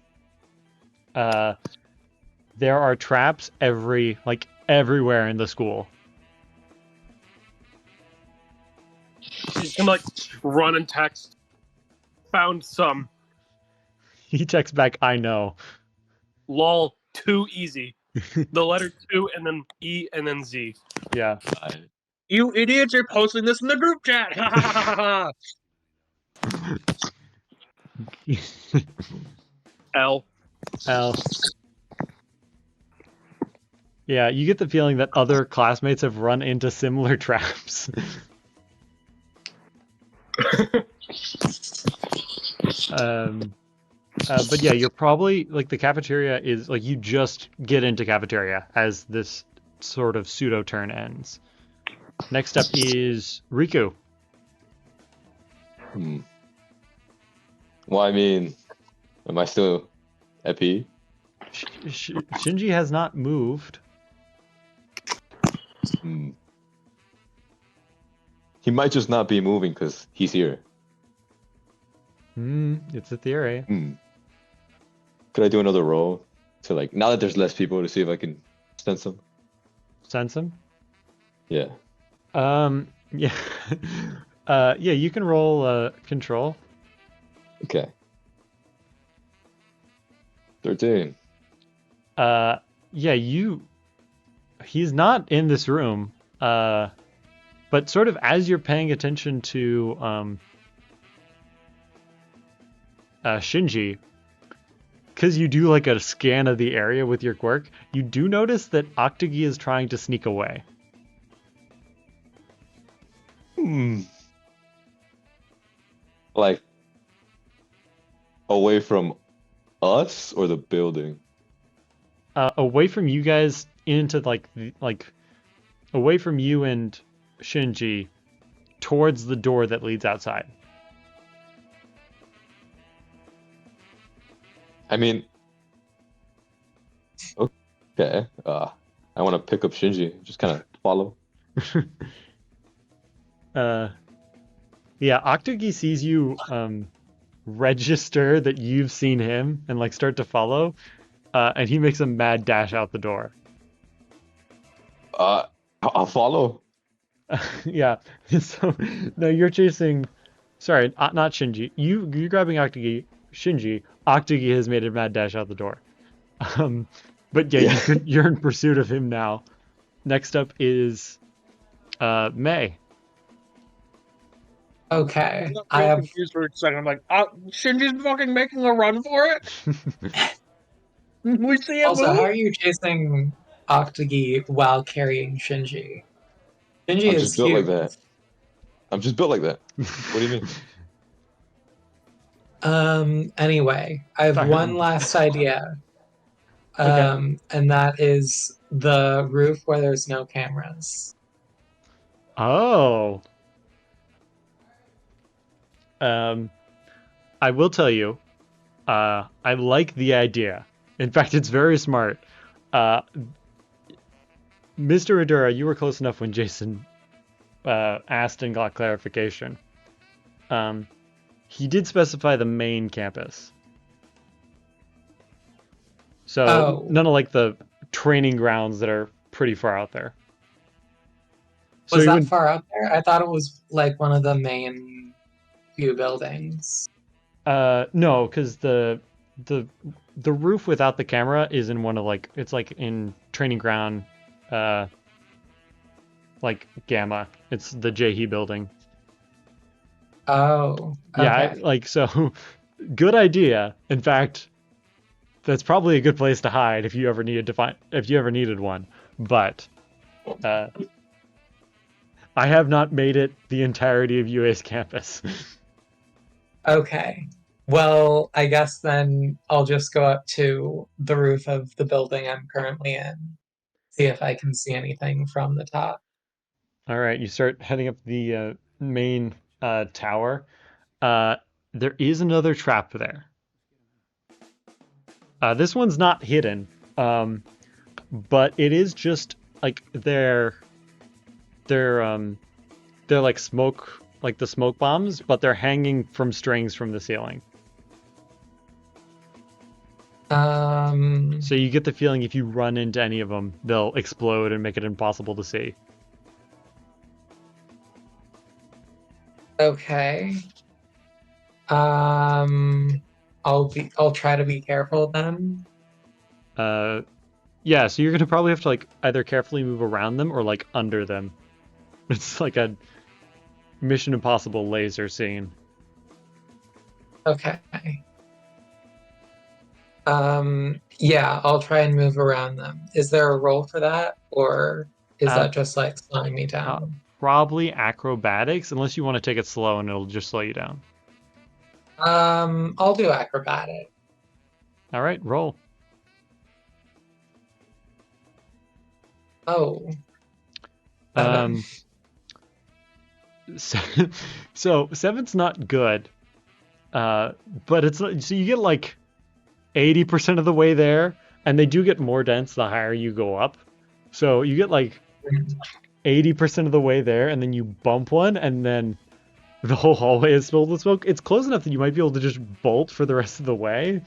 there are traps everywhere in the school. she's gonna like run and text. Found some. He texts back, I know. Lol, too easy. The letter 2 and then E and then Z. Yeah. You idiots are posting this in the group chat. Ha ha ha ha. L. L. Yeah, you get the feeling that other classmates have run into similar traps. But yeah, you're probably like the cafeteria is like you just get into cafeteria as this sort of pseudo turn ends. Next up is Riku. Well, I mean, am I still epi? Shinji has not moved. He might just not be moving because he's here. It's a theory. Could I do another roll to like now that there's less people to see if I can sense them? Sense him? Yeah. Yeah. Yeah, you can roll control. Okay. 13. Yeah, he's not in this room. But sort of as you're paying attention to Shinji, because you do like a scan of the area with your quirk, you do notice that Octagi is trying to sneak away. Like away from us or the building? Away from you guys into away from you and Shinji towards the door that leads outside. I mean, okay. I want to pick up Shinji. Just kind of follow. Yeah, Octagi sees you register that you've seen him and like start to follow, and he makes a mad dash out the door. I'll follow. Yeah. So no, you're chasing. Sorry, not Shinji. You're grabbing Octagi. Shinji. Octagi has made a mad dash out the door. But yeah, you're in pursuit of him now. Next up is May. Okay, I am confused for a second. I'm like, Shinji's fucking making a run for it. We see him also, move? how are you chasing Octagi while carrying Shinji? Shinji I'm is just built huge. like that. I'm just built like that. What do you mean? Anyway, I have one last idea. Okay. And that is the roof where there's no cameras. Oh. I will tell you, I like the idea. In fact, it's very smart. Mr. Adura, you were close enough when Jason asked and got clarification. He did specify the main campus. So none of like the training grounds that are pretty far out there. Was that far out there? I thought it was like one of the main few buildings. No, because the roof without the camera is in one of like it's like in training ground, like Gamma. It's the Jehi building. Oh, okay. Yeah, like so. Good idea. In fact, that's probably a good place to hide if you ever needed one. But I have not made it the entirety of UA's campus. Okay. Well, I guess then I'll just go up to the roof of the building I'm currently in, see if I can see anything from the top. All right, you start heading up the main tower. There is another trap there. This one's not hidden, but it is just like they're like smoke, like the smoke bombs, but they're hanging from strings from the ceiling. So you get the feeling if you run into any of them, they'll explode and make it impossible to see. Okay. I'll try to be careful then. Yeah, so you're gonna probably have to like either carefully move around them or like under them. It's like a Mission Impossible laser scene. Okay. Yeah, I'll try and move around them. Is there a roll for that, or is that just like slowing me down? Probably acrobatics, unless you want to take it slow and it'll just slow you down. I'll do acrobatic. All right, roll. Oh. So 7's not good, but it's so you get like 80% of the way there, and they do get more dense the higher you go up. So you get like 80% of the way there, and then you bump one, and then the whole hallway is filled with smoke. It's close enough that you might be able to just bolt for the rest of the way,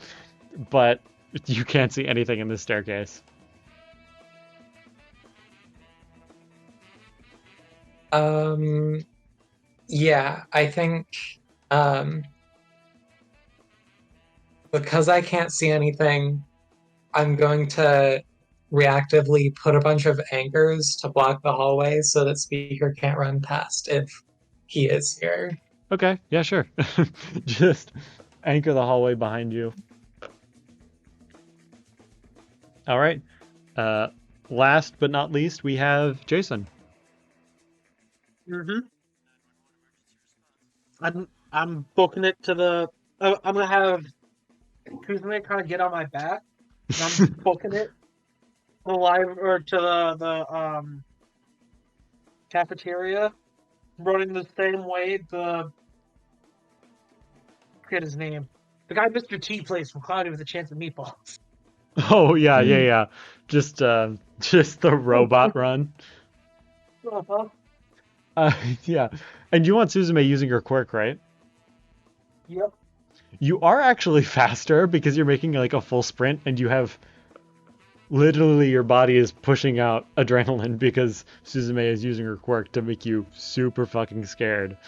but you can't see anything in this staircase. Yeah, I think because I can't see anything, I'm going to reactively put a bunch of anchors to block the hallway so that Speaker can't run past if he is here. Okay, yeah, sure. Just anchor the hallway behind you. All right. Last but not least, we have Jason. I'm booking it to the. I'm gonna have Kuzma kind of get on my back. And I'm booking it to the live or to the cafeteria, running the same way. I forget his name. The guy Mr. T plays from Cloudy with a Chance of Meatballs. Oh yeah. Just the robot run. Yeah. And you want Suzume using her quirk, right? Yep. You are actually faster because you're making like a full sprint, and you have literally your body is pushing out adrenaline because Suzume is using her quirk to make you super fucking scared.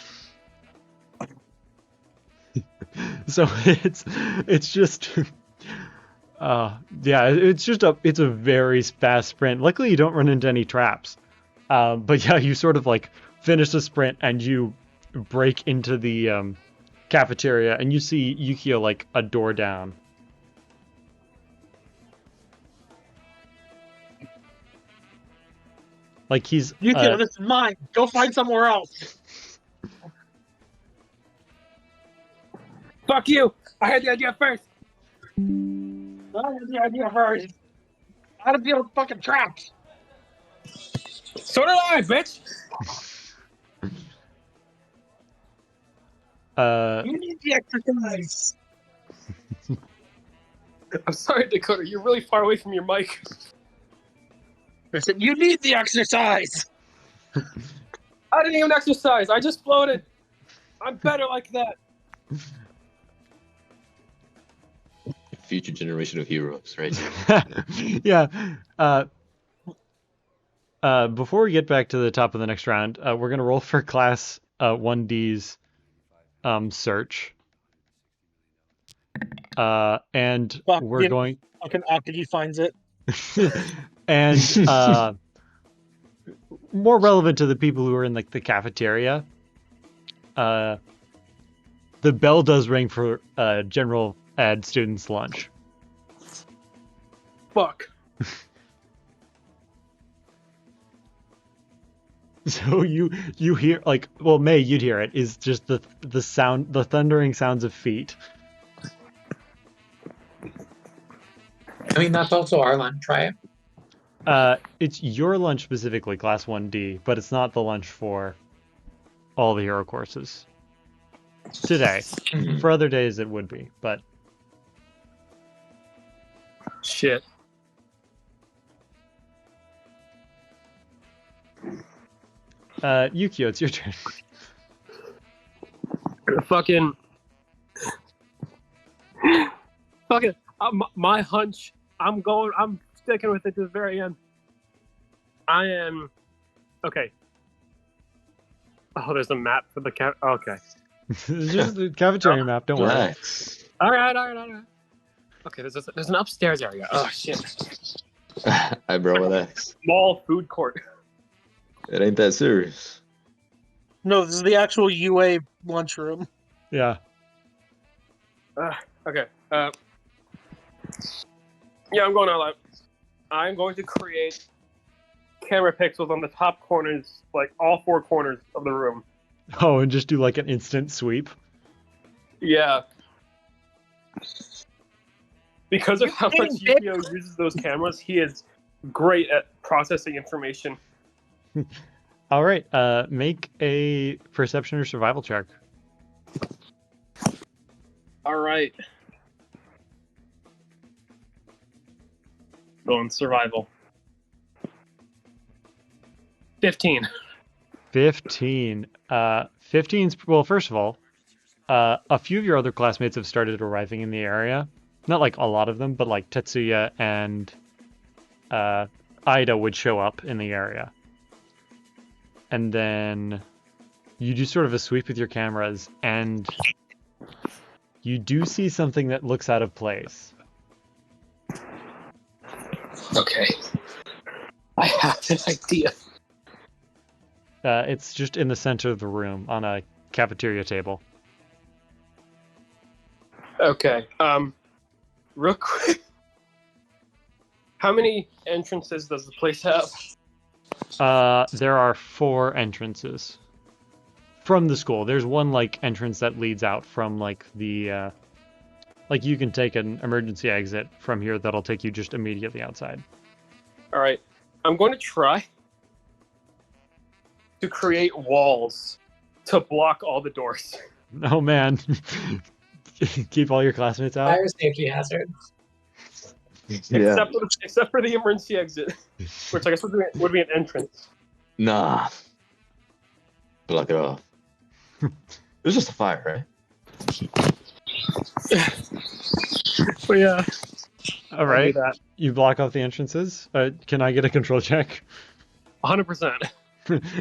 So it's just yeah, it's a very fast sprint. Luckily you don't run into any traps. But yeah, you sort of like finish the sprint and you break into the cafeteria and you see Yukio like a door down. Like he's Yukio, this is mine. Go find somewhere else. Fuck you! I had the idea first! I had the idea first. How to deal with fucking traps. So did I, bitch! You need the exercise. I'm sorry, Dakota. You're really far away from your mic. I said, you need the exercise! I didn't even exercise. I just floated. I'm better like that. Future generation of heroes, right? Yeah. Before we get back to the top of the next round, we're gonna roll for class 1D's search. And we're going. Fucking Octagi finds it. And more relevant to the people who are in like the cafeteria, the bell does ring for general ed students' lunch. Fuck. So you hear like, well, May, you'd hear it, is just the sound, the thundering sounds of feet. I mean, that's also our lunch, right? It's your lunch specifically, class 1D, but it's not the lunch for all the hero courses today. Mhm. For other days it would be, but Shit. Yukio, it's your turn. Fucking. My hunch. I'm sticking with it to the very end. I am. Okay. Oh, there's a map for the cat. Okay. It's just the cafeteria map, don't worry. Relax. All right. Okay, there's an upstairs area. Oh shit. Hi, bro. Relax. Small food court. It ain't that serious. No, this is the actual UA lunchroom. Yeah. Okay. Yeah, I'm going all out. I'm going to create camera pixels on the top corners, like all four corners of the room. Oh, and just do like an instant sweep. Yeah. Because of how much Yukio uses those cameras, he is great at processing information. All right, make a perception or survival check. All right. Going survival. 15. 15. 15's, well, first of all, a few of your other classmates have started arriving in the area. Not like a lot of them, but like Tetsuya and Ida would show up in the area. And then you do sort of a sweep with your cameras, and you do see something that looks out of place. Okay. I have an idea. It's just in the center of the room on a cafeteria table. Okay. Real quick. How many entrances does the place have? There are 4 entrances from the school. There's one like entrance that leads out from like the like you can take an emergency exit from here that'll take you just immediately outside. All right. I'm going to try to create walls to block all the doors. Oh man. Keep all your classmates out. Fire safety hazard. Yeah. Except for the emergency exit, which I guess would be an entrance. Nah. Block it off. It was just a fire, right? But yeah. All right. I'll do that. You block off the entrances. Can I get a control check? 100%.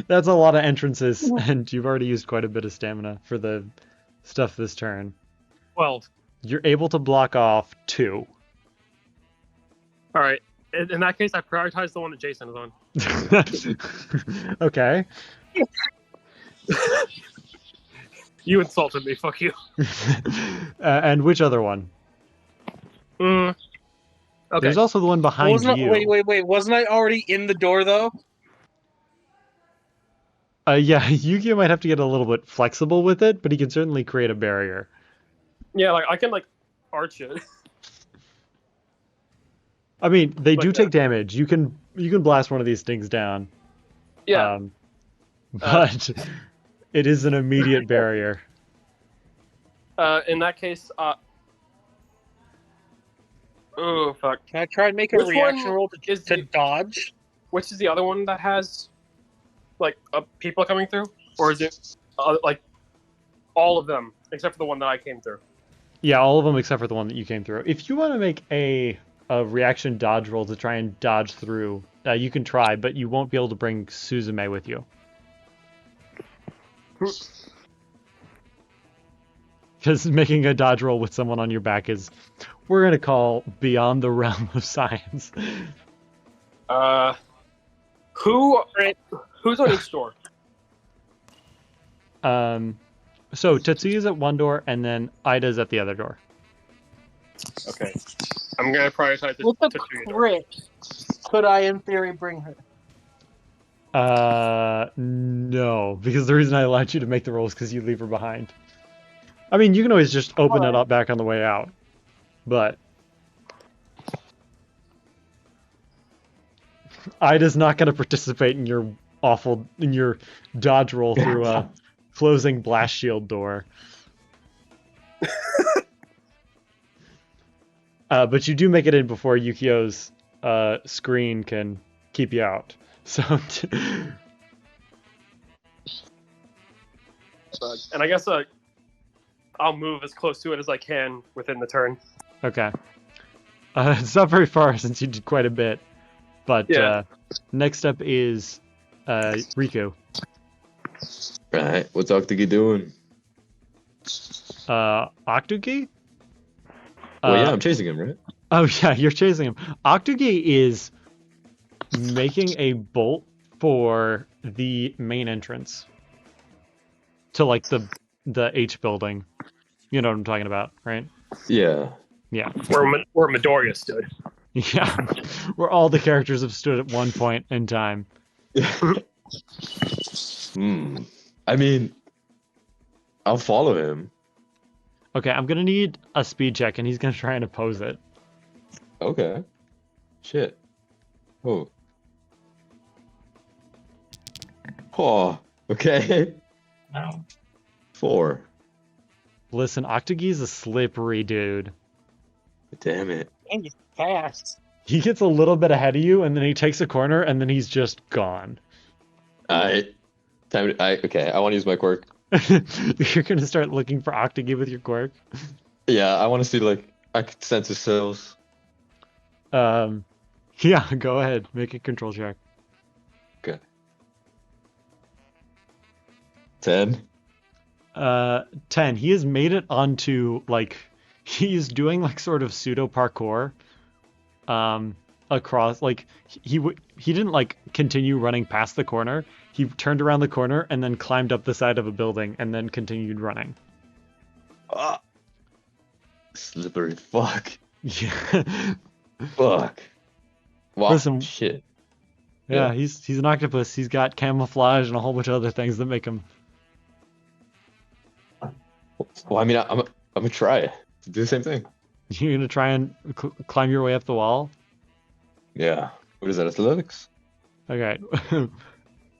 That's a lot of entrances, and you've already used quite a bit of stamina for the stuff this turn. 12. You're able to block off 2. All right. In that case, I prioritize the one that Jason is on. Okay. You insulted me. Fuck you. And which other one? Okay. There's also the one behind you. Wait. Wasn't I already in the door, though? Yeah, Yukio might have to get a little bit flexible with it, but he can certainly create a barrier. Yeah, like I can like arch it. I mean, they do Like take damage. You can blast one of these things down. Yeah. But it is an immediate barrier. In that case, Oh fuck! Can I try and make a Which reaction one roll is to the- dodge? Which is the other one that has like people coming through, or is it like all of them except for the one that I came through? Yeah, all of them except for the one that you came through. If you want to make a reaction dodge roll to try and dodge through, you can try, but you won't be able to bring Suzume with you. Because making a dodge roll with someone on your back is, we're going to call beyond the realm of science. Who's on each door? So Tetsuya's at one door, and then Ida's at the other door. Okay, I'm gonna prioritize With the Tetsuya door. crit, could I, in theory, bring her? No, because the reason I allowed you to make the rolls because you leave her behind. I mean, you can always just open it up back on the way out, but Ida's not going to participate in your dodge roll through a closing blast shield door. But you do make it in before Yukio's screen can keep you out. So, and I guess I'll move as close to it as I can within the turn. okay. It's not very far since you did quite a bit. But Yeah. Next up is Riku. Right. What's Octagi doing? Octugi? Well, yeah, I'm chasing him, right? Oh yeah, you're chasing him. Octugi is making a bolt for the main entrance to like the H building. You know what I'm talking about, right? Yeah. Yeah. Where Midoriya stood. Yeah. Where all the characters have stood at one point in time. I mean, I'll follow him. Okay, I'm gonna need a speed check, and he's gonna try and oppose it. Okay. Shit. Oh. Oh. Okay. No. 4. Listen, Octagi's a slippery dude. Damn it. And he's fast. He gets a little bit ahead of you, and then he takes a corner, and then he's just gone. Okay. I want to use my quirk. You're gonna start looking for Octagi with your quirk. Yeah, I want to see like I could sense his cells. Yeah, go ahead, make a control check. Okay. 10. 10. He has made it onto like he's doing like sort of pseudo parkour. Across like he didn't like continue running past the corner. He turned around the corner and then climbed up the side of a building and then continued running. Ah. Slippery fuck. Yeah. Fuck. Wow. Listen, shit. Yeah, Yeah. he's an octopus. He's got camouflage and a whole bunch of other things that make him. Well, I mean, I'm gonna try to do the same thing. You're gonna try and climb your way up the wall. Yeah. What is that? Athletics? Okay.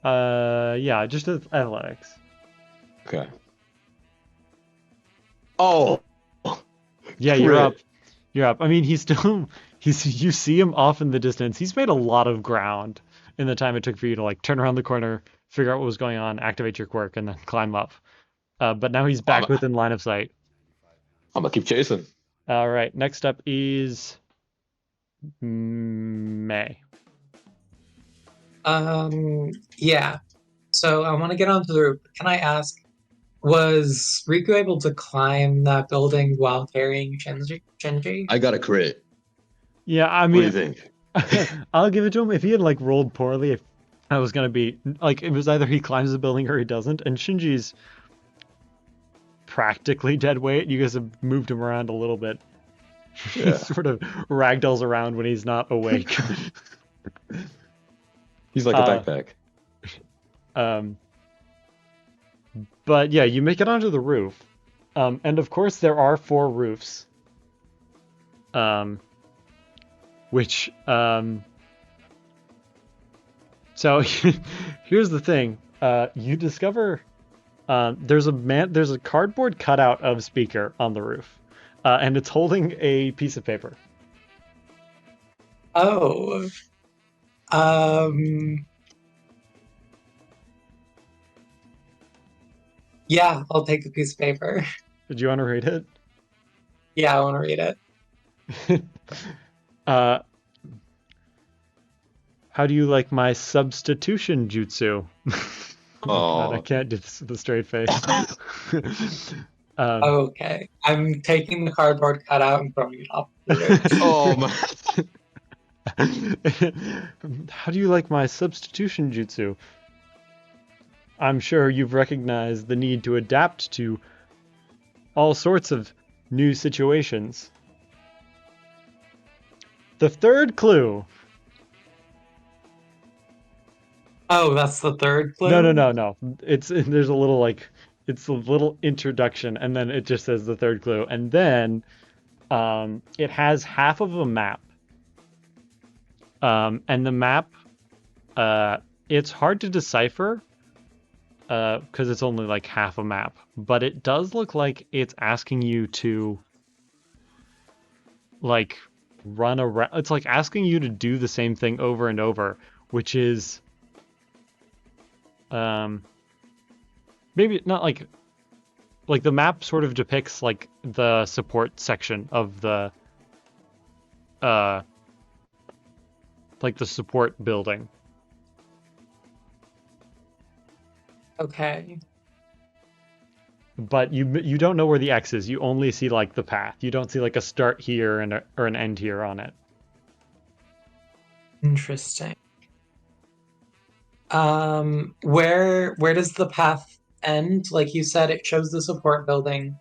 Yeah, just athletics. Okay. Oh. Yeah, you're Crit. up. You're up. I mean, you see him off in the distance. He's made a lot of ground in the time it took for you to like turn around the corner, figure out what was going on, activate your quirk, and then climb up. But now he's back within line of sight. I'm gonna keep chasing. All right. Next up is May. Yeah. So I want to get onto the roof. Can I ask, was Riku able to climb that building while carrying Shinji? I got a crit. Yeah, I What do you mean, think? I'll give it to him. If he had like rolled poorly, if I was gonna be like, it was either he climbs the building or he doesn't. And Shinji's practically dead weight. You guys have moved him around a little bit. Yeah. He sort of ragdolls around when he's not awake. He's like a backpack. But yeah, you make it onto the roof. And of course there are 4 roofs. Which so here's the thing. You discover there's a cardboard cutout of Speaker on the roof. And it's holding a piece of paper. Oh. Um. Yeah, I'll take the piece of paper. Did you want to read it? Yeah, I want to read it. uh, how do you like my substitution jutsu? Oh God, I Oh, can't do this with a straight face. um, Okay. I'm taking the cardboard cutout and throwing it off the roof. oh my. how do you like my substitution jutsu? I'm sure you've recognized the need to adapt to all sorts of new situations. The third clue. Oh, that's the third No, no, clue? no, no. There's a little like it's a little introduction, and then it just says the third clue, and then it has half of a map. And the map, it's hard to decipher because it's only like half a map, but it does look like it's asking you to like run around. It's like asking you to do the same thing over and over, which is maybe not like the map sort of depicts like the support section of the like the support building. Okay. But you don't know where the X is. You only see like the path. You don't see like a start here and or an end here on it. Interesting. Where does the path end? Like you said, it shows the support building,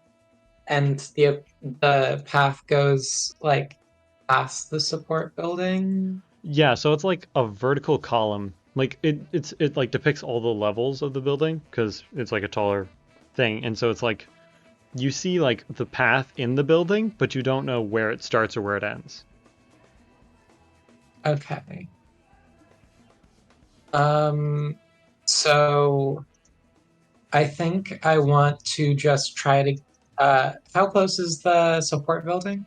and the path goes like past the support building. Yeah, so it's like a vertical column. Like it like depicts all the levels of the building because it's like a taller thing, and so it's like you see like the path in the building, but you don't know where it starts or where it ends. Okay. So I think I want to just try to. How close is the support building?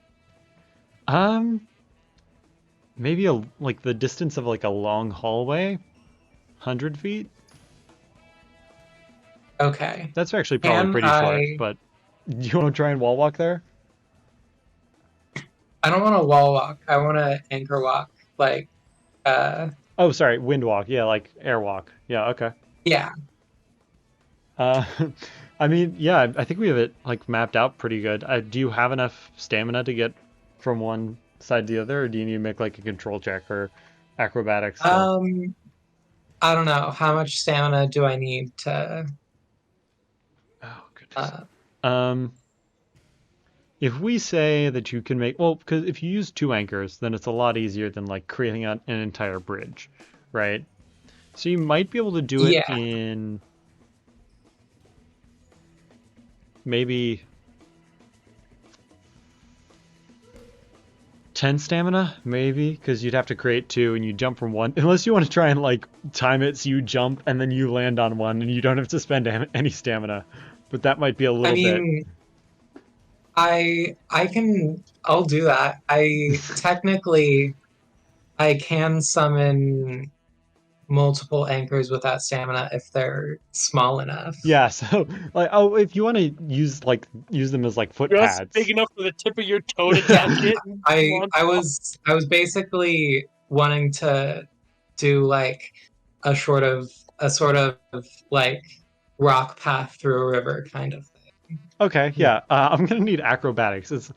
Um, maybe like the distance of like a long hallway, 100 feet. Okay. That's actually probably Can pretty short. I? But do you want to try and wall walk there? I don't want to wall walk. I want to anchor walk. Like, uh, Oh, sorry, wind walk. Yeah, like air walk. Yeah, okay. yeah. Uh, I mean, yeah, I think we have it like mapped out pretty good. Do you have enough stamina to get from one side to the other, or do you need to make like a control check or acrobatics to? Um, I don't know. How much stamina do I need to? Oh goodness. Uh, Um, if we say that you can make, well, because if you use two anchors, then it's a lot easier than like creating an entire bridge, right? So you might be able to do it yeah. in maybe 10 stamina, maybe, because you'd have to create two and you jump from one. Unless you want to try and like time it so you jump and then you land on one and you don't have to spend any stamina. But that might be a I little bit. mean, I can. I'll do that. I technically I can summon multiple anchors with that stamina if they're small enough. Yeah, so like if you want to use them as like foot Just big pads. enough for the tip of your toe to catch it. And I was basically wanting to do like a sort of like rock path through a river kind of thing. Okay, yeah. I'm gonna need acrobatics. It's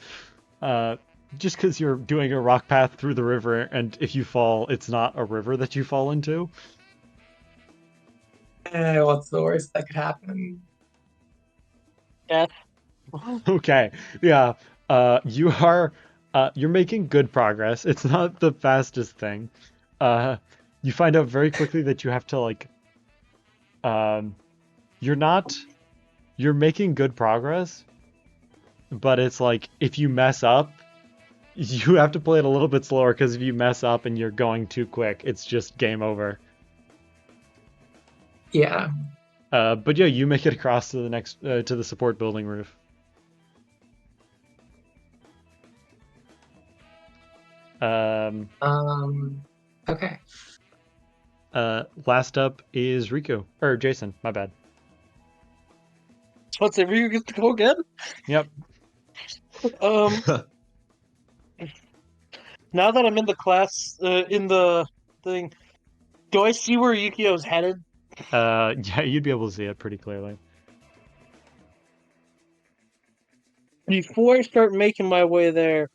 uh just because you're doing a rock path through the river, and if you fall, it's not a river that you fall into. What's the worst that could happen? death. Okay, yeah. You're making good progress. It's not the fastest thing. Uh, you find out very quickly that you have to like um, you're not you're making good progress, but it's like if you mess up, you have to play it a little bit slower because if you mess up and you're going too quick, it's just game over. Yeah. But yeah, you make it across to the next to the support building roof. Okay. Last up is Riku or Jason. My bad. Let's say Ryu gets to go again. Yep. Um, now that I'm in the class, in the thing, do I see where Yukio's headed? Yeah, you'd be able to see it pretty clearly. Before I start making my way there,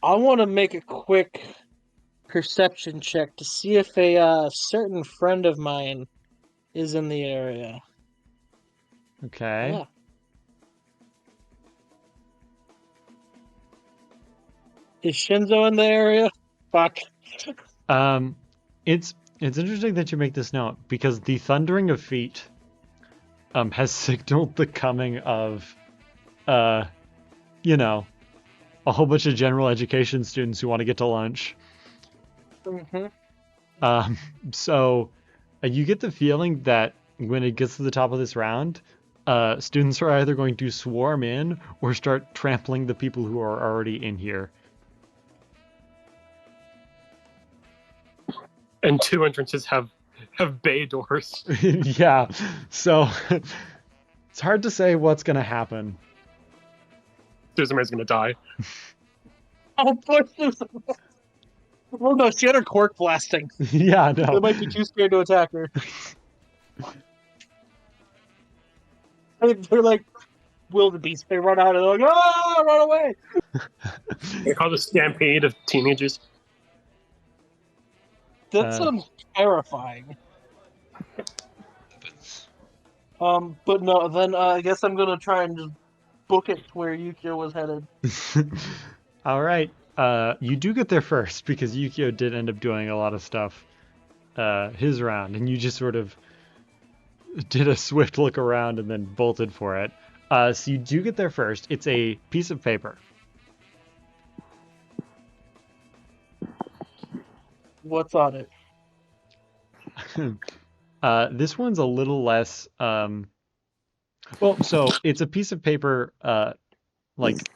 I want to make a quick perception check to see if a certain friend of mine is in the area. Okay. Yeah. Is Shinzo in the area? Fuck. It's interesting that you make this note because the thundering of feet has signaled the coming of you know, a whole bunch of general education students who want to get to lunch. Mm-hmm. So you get the feeling that when it gets to the top of this round, students are either going to swarm in or start trampling the people who are already in here. And 2 entrances have bay doors. Yeah, so it's hard to say what's going to happen. Suzume's gonna die. Oh, poor Susan. Well, no, she had her cork blasting. Yeah, no. They might be too scared to attack her. They're like wildebeest. They run out and they're like, ah, run away! They call it a stampede of teenagers. That sounds terrifying. But no, then I guess I'm gonna try and just book it where Yukio was headed. All right. You do get there first because Yukio did end up doing a lot of stuff his round, and you just sort of did a swift look around and then bolted for it. So you do get there first. It's a piece of paper. What's on it? This one's a little less. Well, so it's a piece of paper, like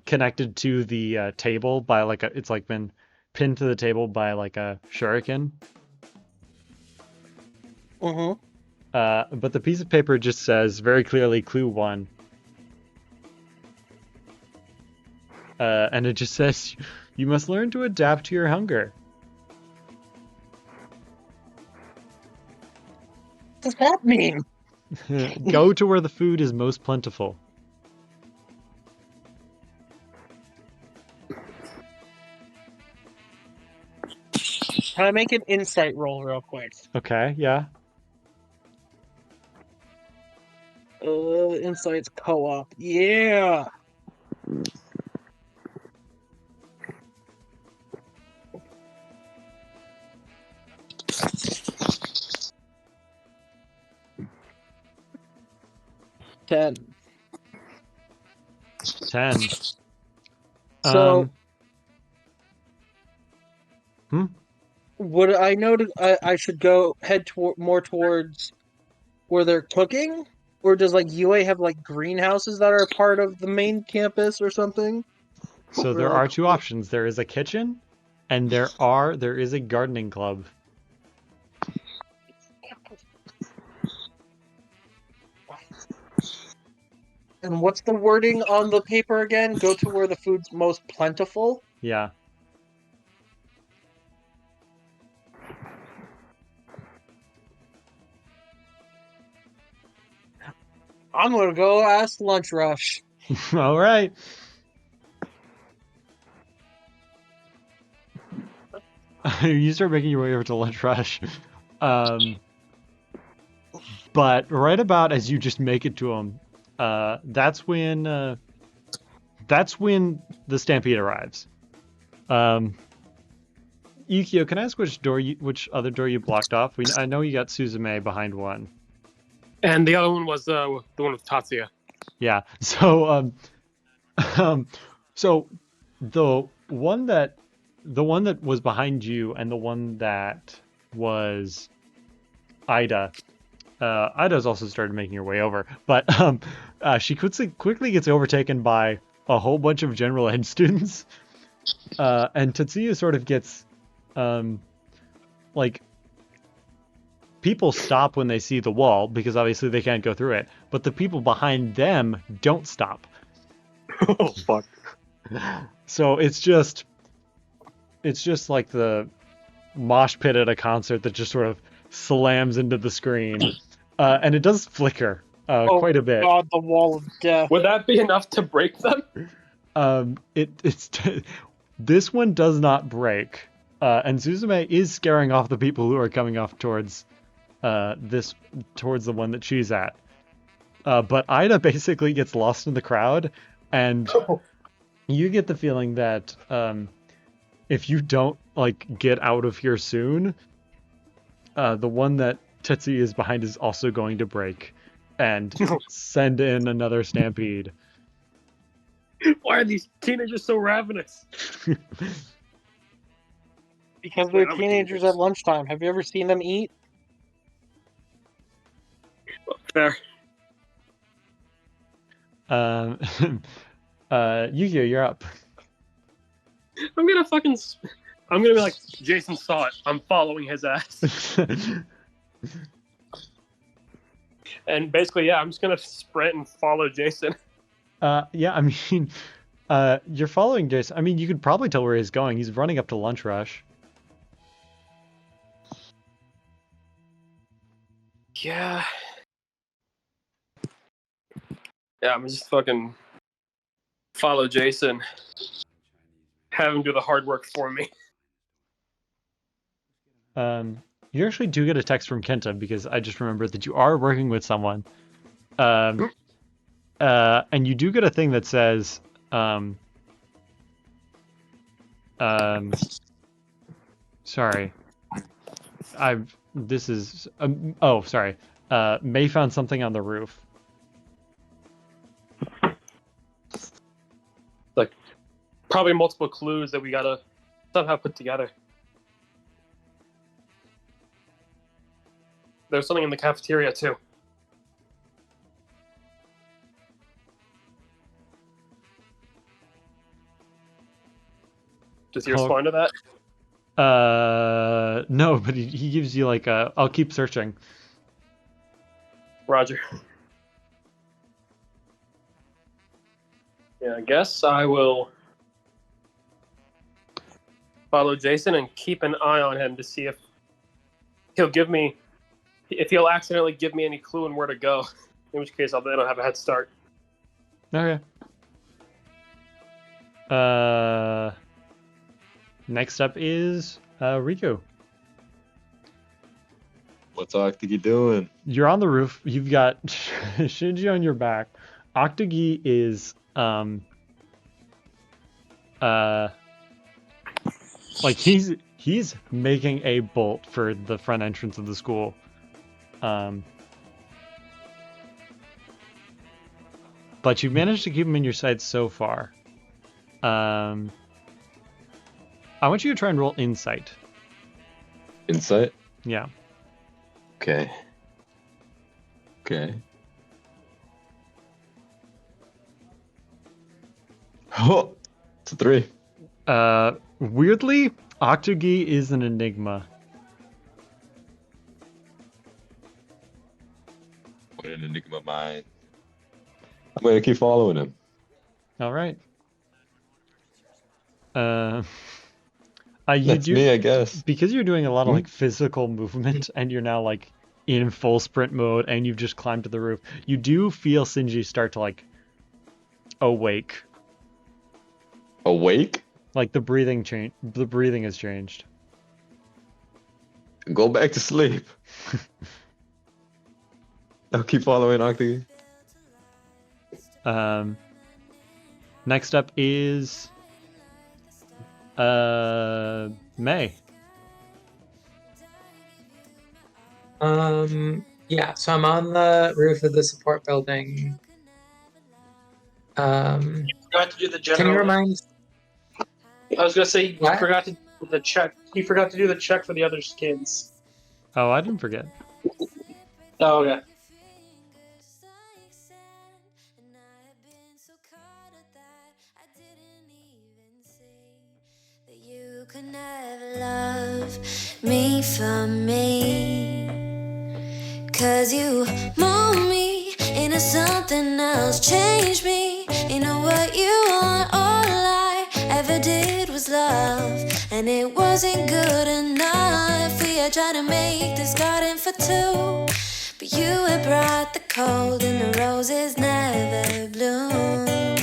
connected to the table by like a. It's like been pinned to the table by like a shuriken. Mm-hmm. But the piece of paper just says very clearly clue 1. And it just says you must learn to adapt to your hunger. What does that mean? Go to where the food is most plentiful. Can I make an insight roll real quick? Okay, yeah. Insight's co-op. Yeah. Ten. 10. So, Hmm? would I know I should go head more towards where they're cooking? Or does like UA have like greenhouses that are part of the main campus or something? So Or, there like, are 2 options. There is a kitchen, and there is a gardening club. And what's the wording on the paper again? Go to where the food's most plentiful? Yeah. I'm gonna go ask Lunch Rush. All right. You start making your way over to Lunch Rush. But right about as you just make it to him, that's when the stampede arrives. Yukio, can I ask which other door you blocked off? I know you got Suzume behind one. And the other one was the one with Tatsuya. Yeah. So so the one that was behind you and the one that was Ida. Ida's also started making her way over, but she quickly gets overtaken by a whole bunch of general ed students And Tetsuya sort of gets, like, people stop when they see the wall because obviously they can't go through it, but the people behind them don't stop. Oh fuck. So it's just like the mosh pit at a concert that just sort of slams into the screen, and it does flicker Oh quite a bit. God, the wall of death. Would that be enough to break them? It's this one does not break, and Suzume is scaring off the people who are coming off towards towards the one that she's at. But Ida basically gets lost in the crowd, and you get the feeling that if you don't like get out of here soon, the one that Tetsuya is behind is also going to break and send in another stampede. Why are these teenagers so ravenous? Because Wait, they're I'm a teenagers teenager. at lunchtime. Have you ever seen them eat? Fair. Yu-Gi-Oh, you're up. I'm gonna be like, Jason saw it. I'm following his ass. And basically, yeah, I'm just gonna sprint and follow Jason. Yeah, I mean, you're following Jason. I mean, you could probably tell where he's going. He's running up to Lunch Rush. Yeah. Yeah, I'm just fucking follow Jason. Have him do the hard work for me. You actually do get a text from Kenta because I just remembered that you are working with someone. And you do get a thing that says, sorry. This is, oh, sorry. May found something on the roof. Like, probably multiple clues that we gotta somehow put together. There's something in the cafeteria, too. Does he respond to that? No, but he gives you like a, I'll keep searching. Roger. Yeah, I guess I will follow Jason and keep an eye on him to see if he'll accidentally give me any clue on where to go. In which case, then I'll have a head start. Okay. Next up is Riku. What's Octagi doing? You're on the roof. You've got Shinji on your back. Octagi is like he's making a bolt for the front entrance of the school. But you've managed to keep him in your sights so far. I want you to try and roll insight. Insight? Yeah. Okay. Oh, it's a 3. Weirdly, Octagi is an enigma. What an enigma mind. I'm gonna keep following him. All right. You That's do, me, I guess. because you're doing a lot of like physical movement and you're now like in full sprint mode and you've just climbed to the roof. You do feel Shinji start to like awake. Awake? Like the breathing has changed. Go back to sleep. I'll keep following Octagi. Next up is May. Yeah, so I'm on the roof of the support building. You forgot to do the Can general. you remind? I was gonna say you What? forgot to do the check. You forgot to do the check for the other kids. Oh, I didn't forget. Oh, okay. never love me for me, 'cause you mold me into something else, change me into what you want. All I ever did was love, and it wasn't good enough. We had tried to make this garden for two, but you had brought the cold and the roses never bloom.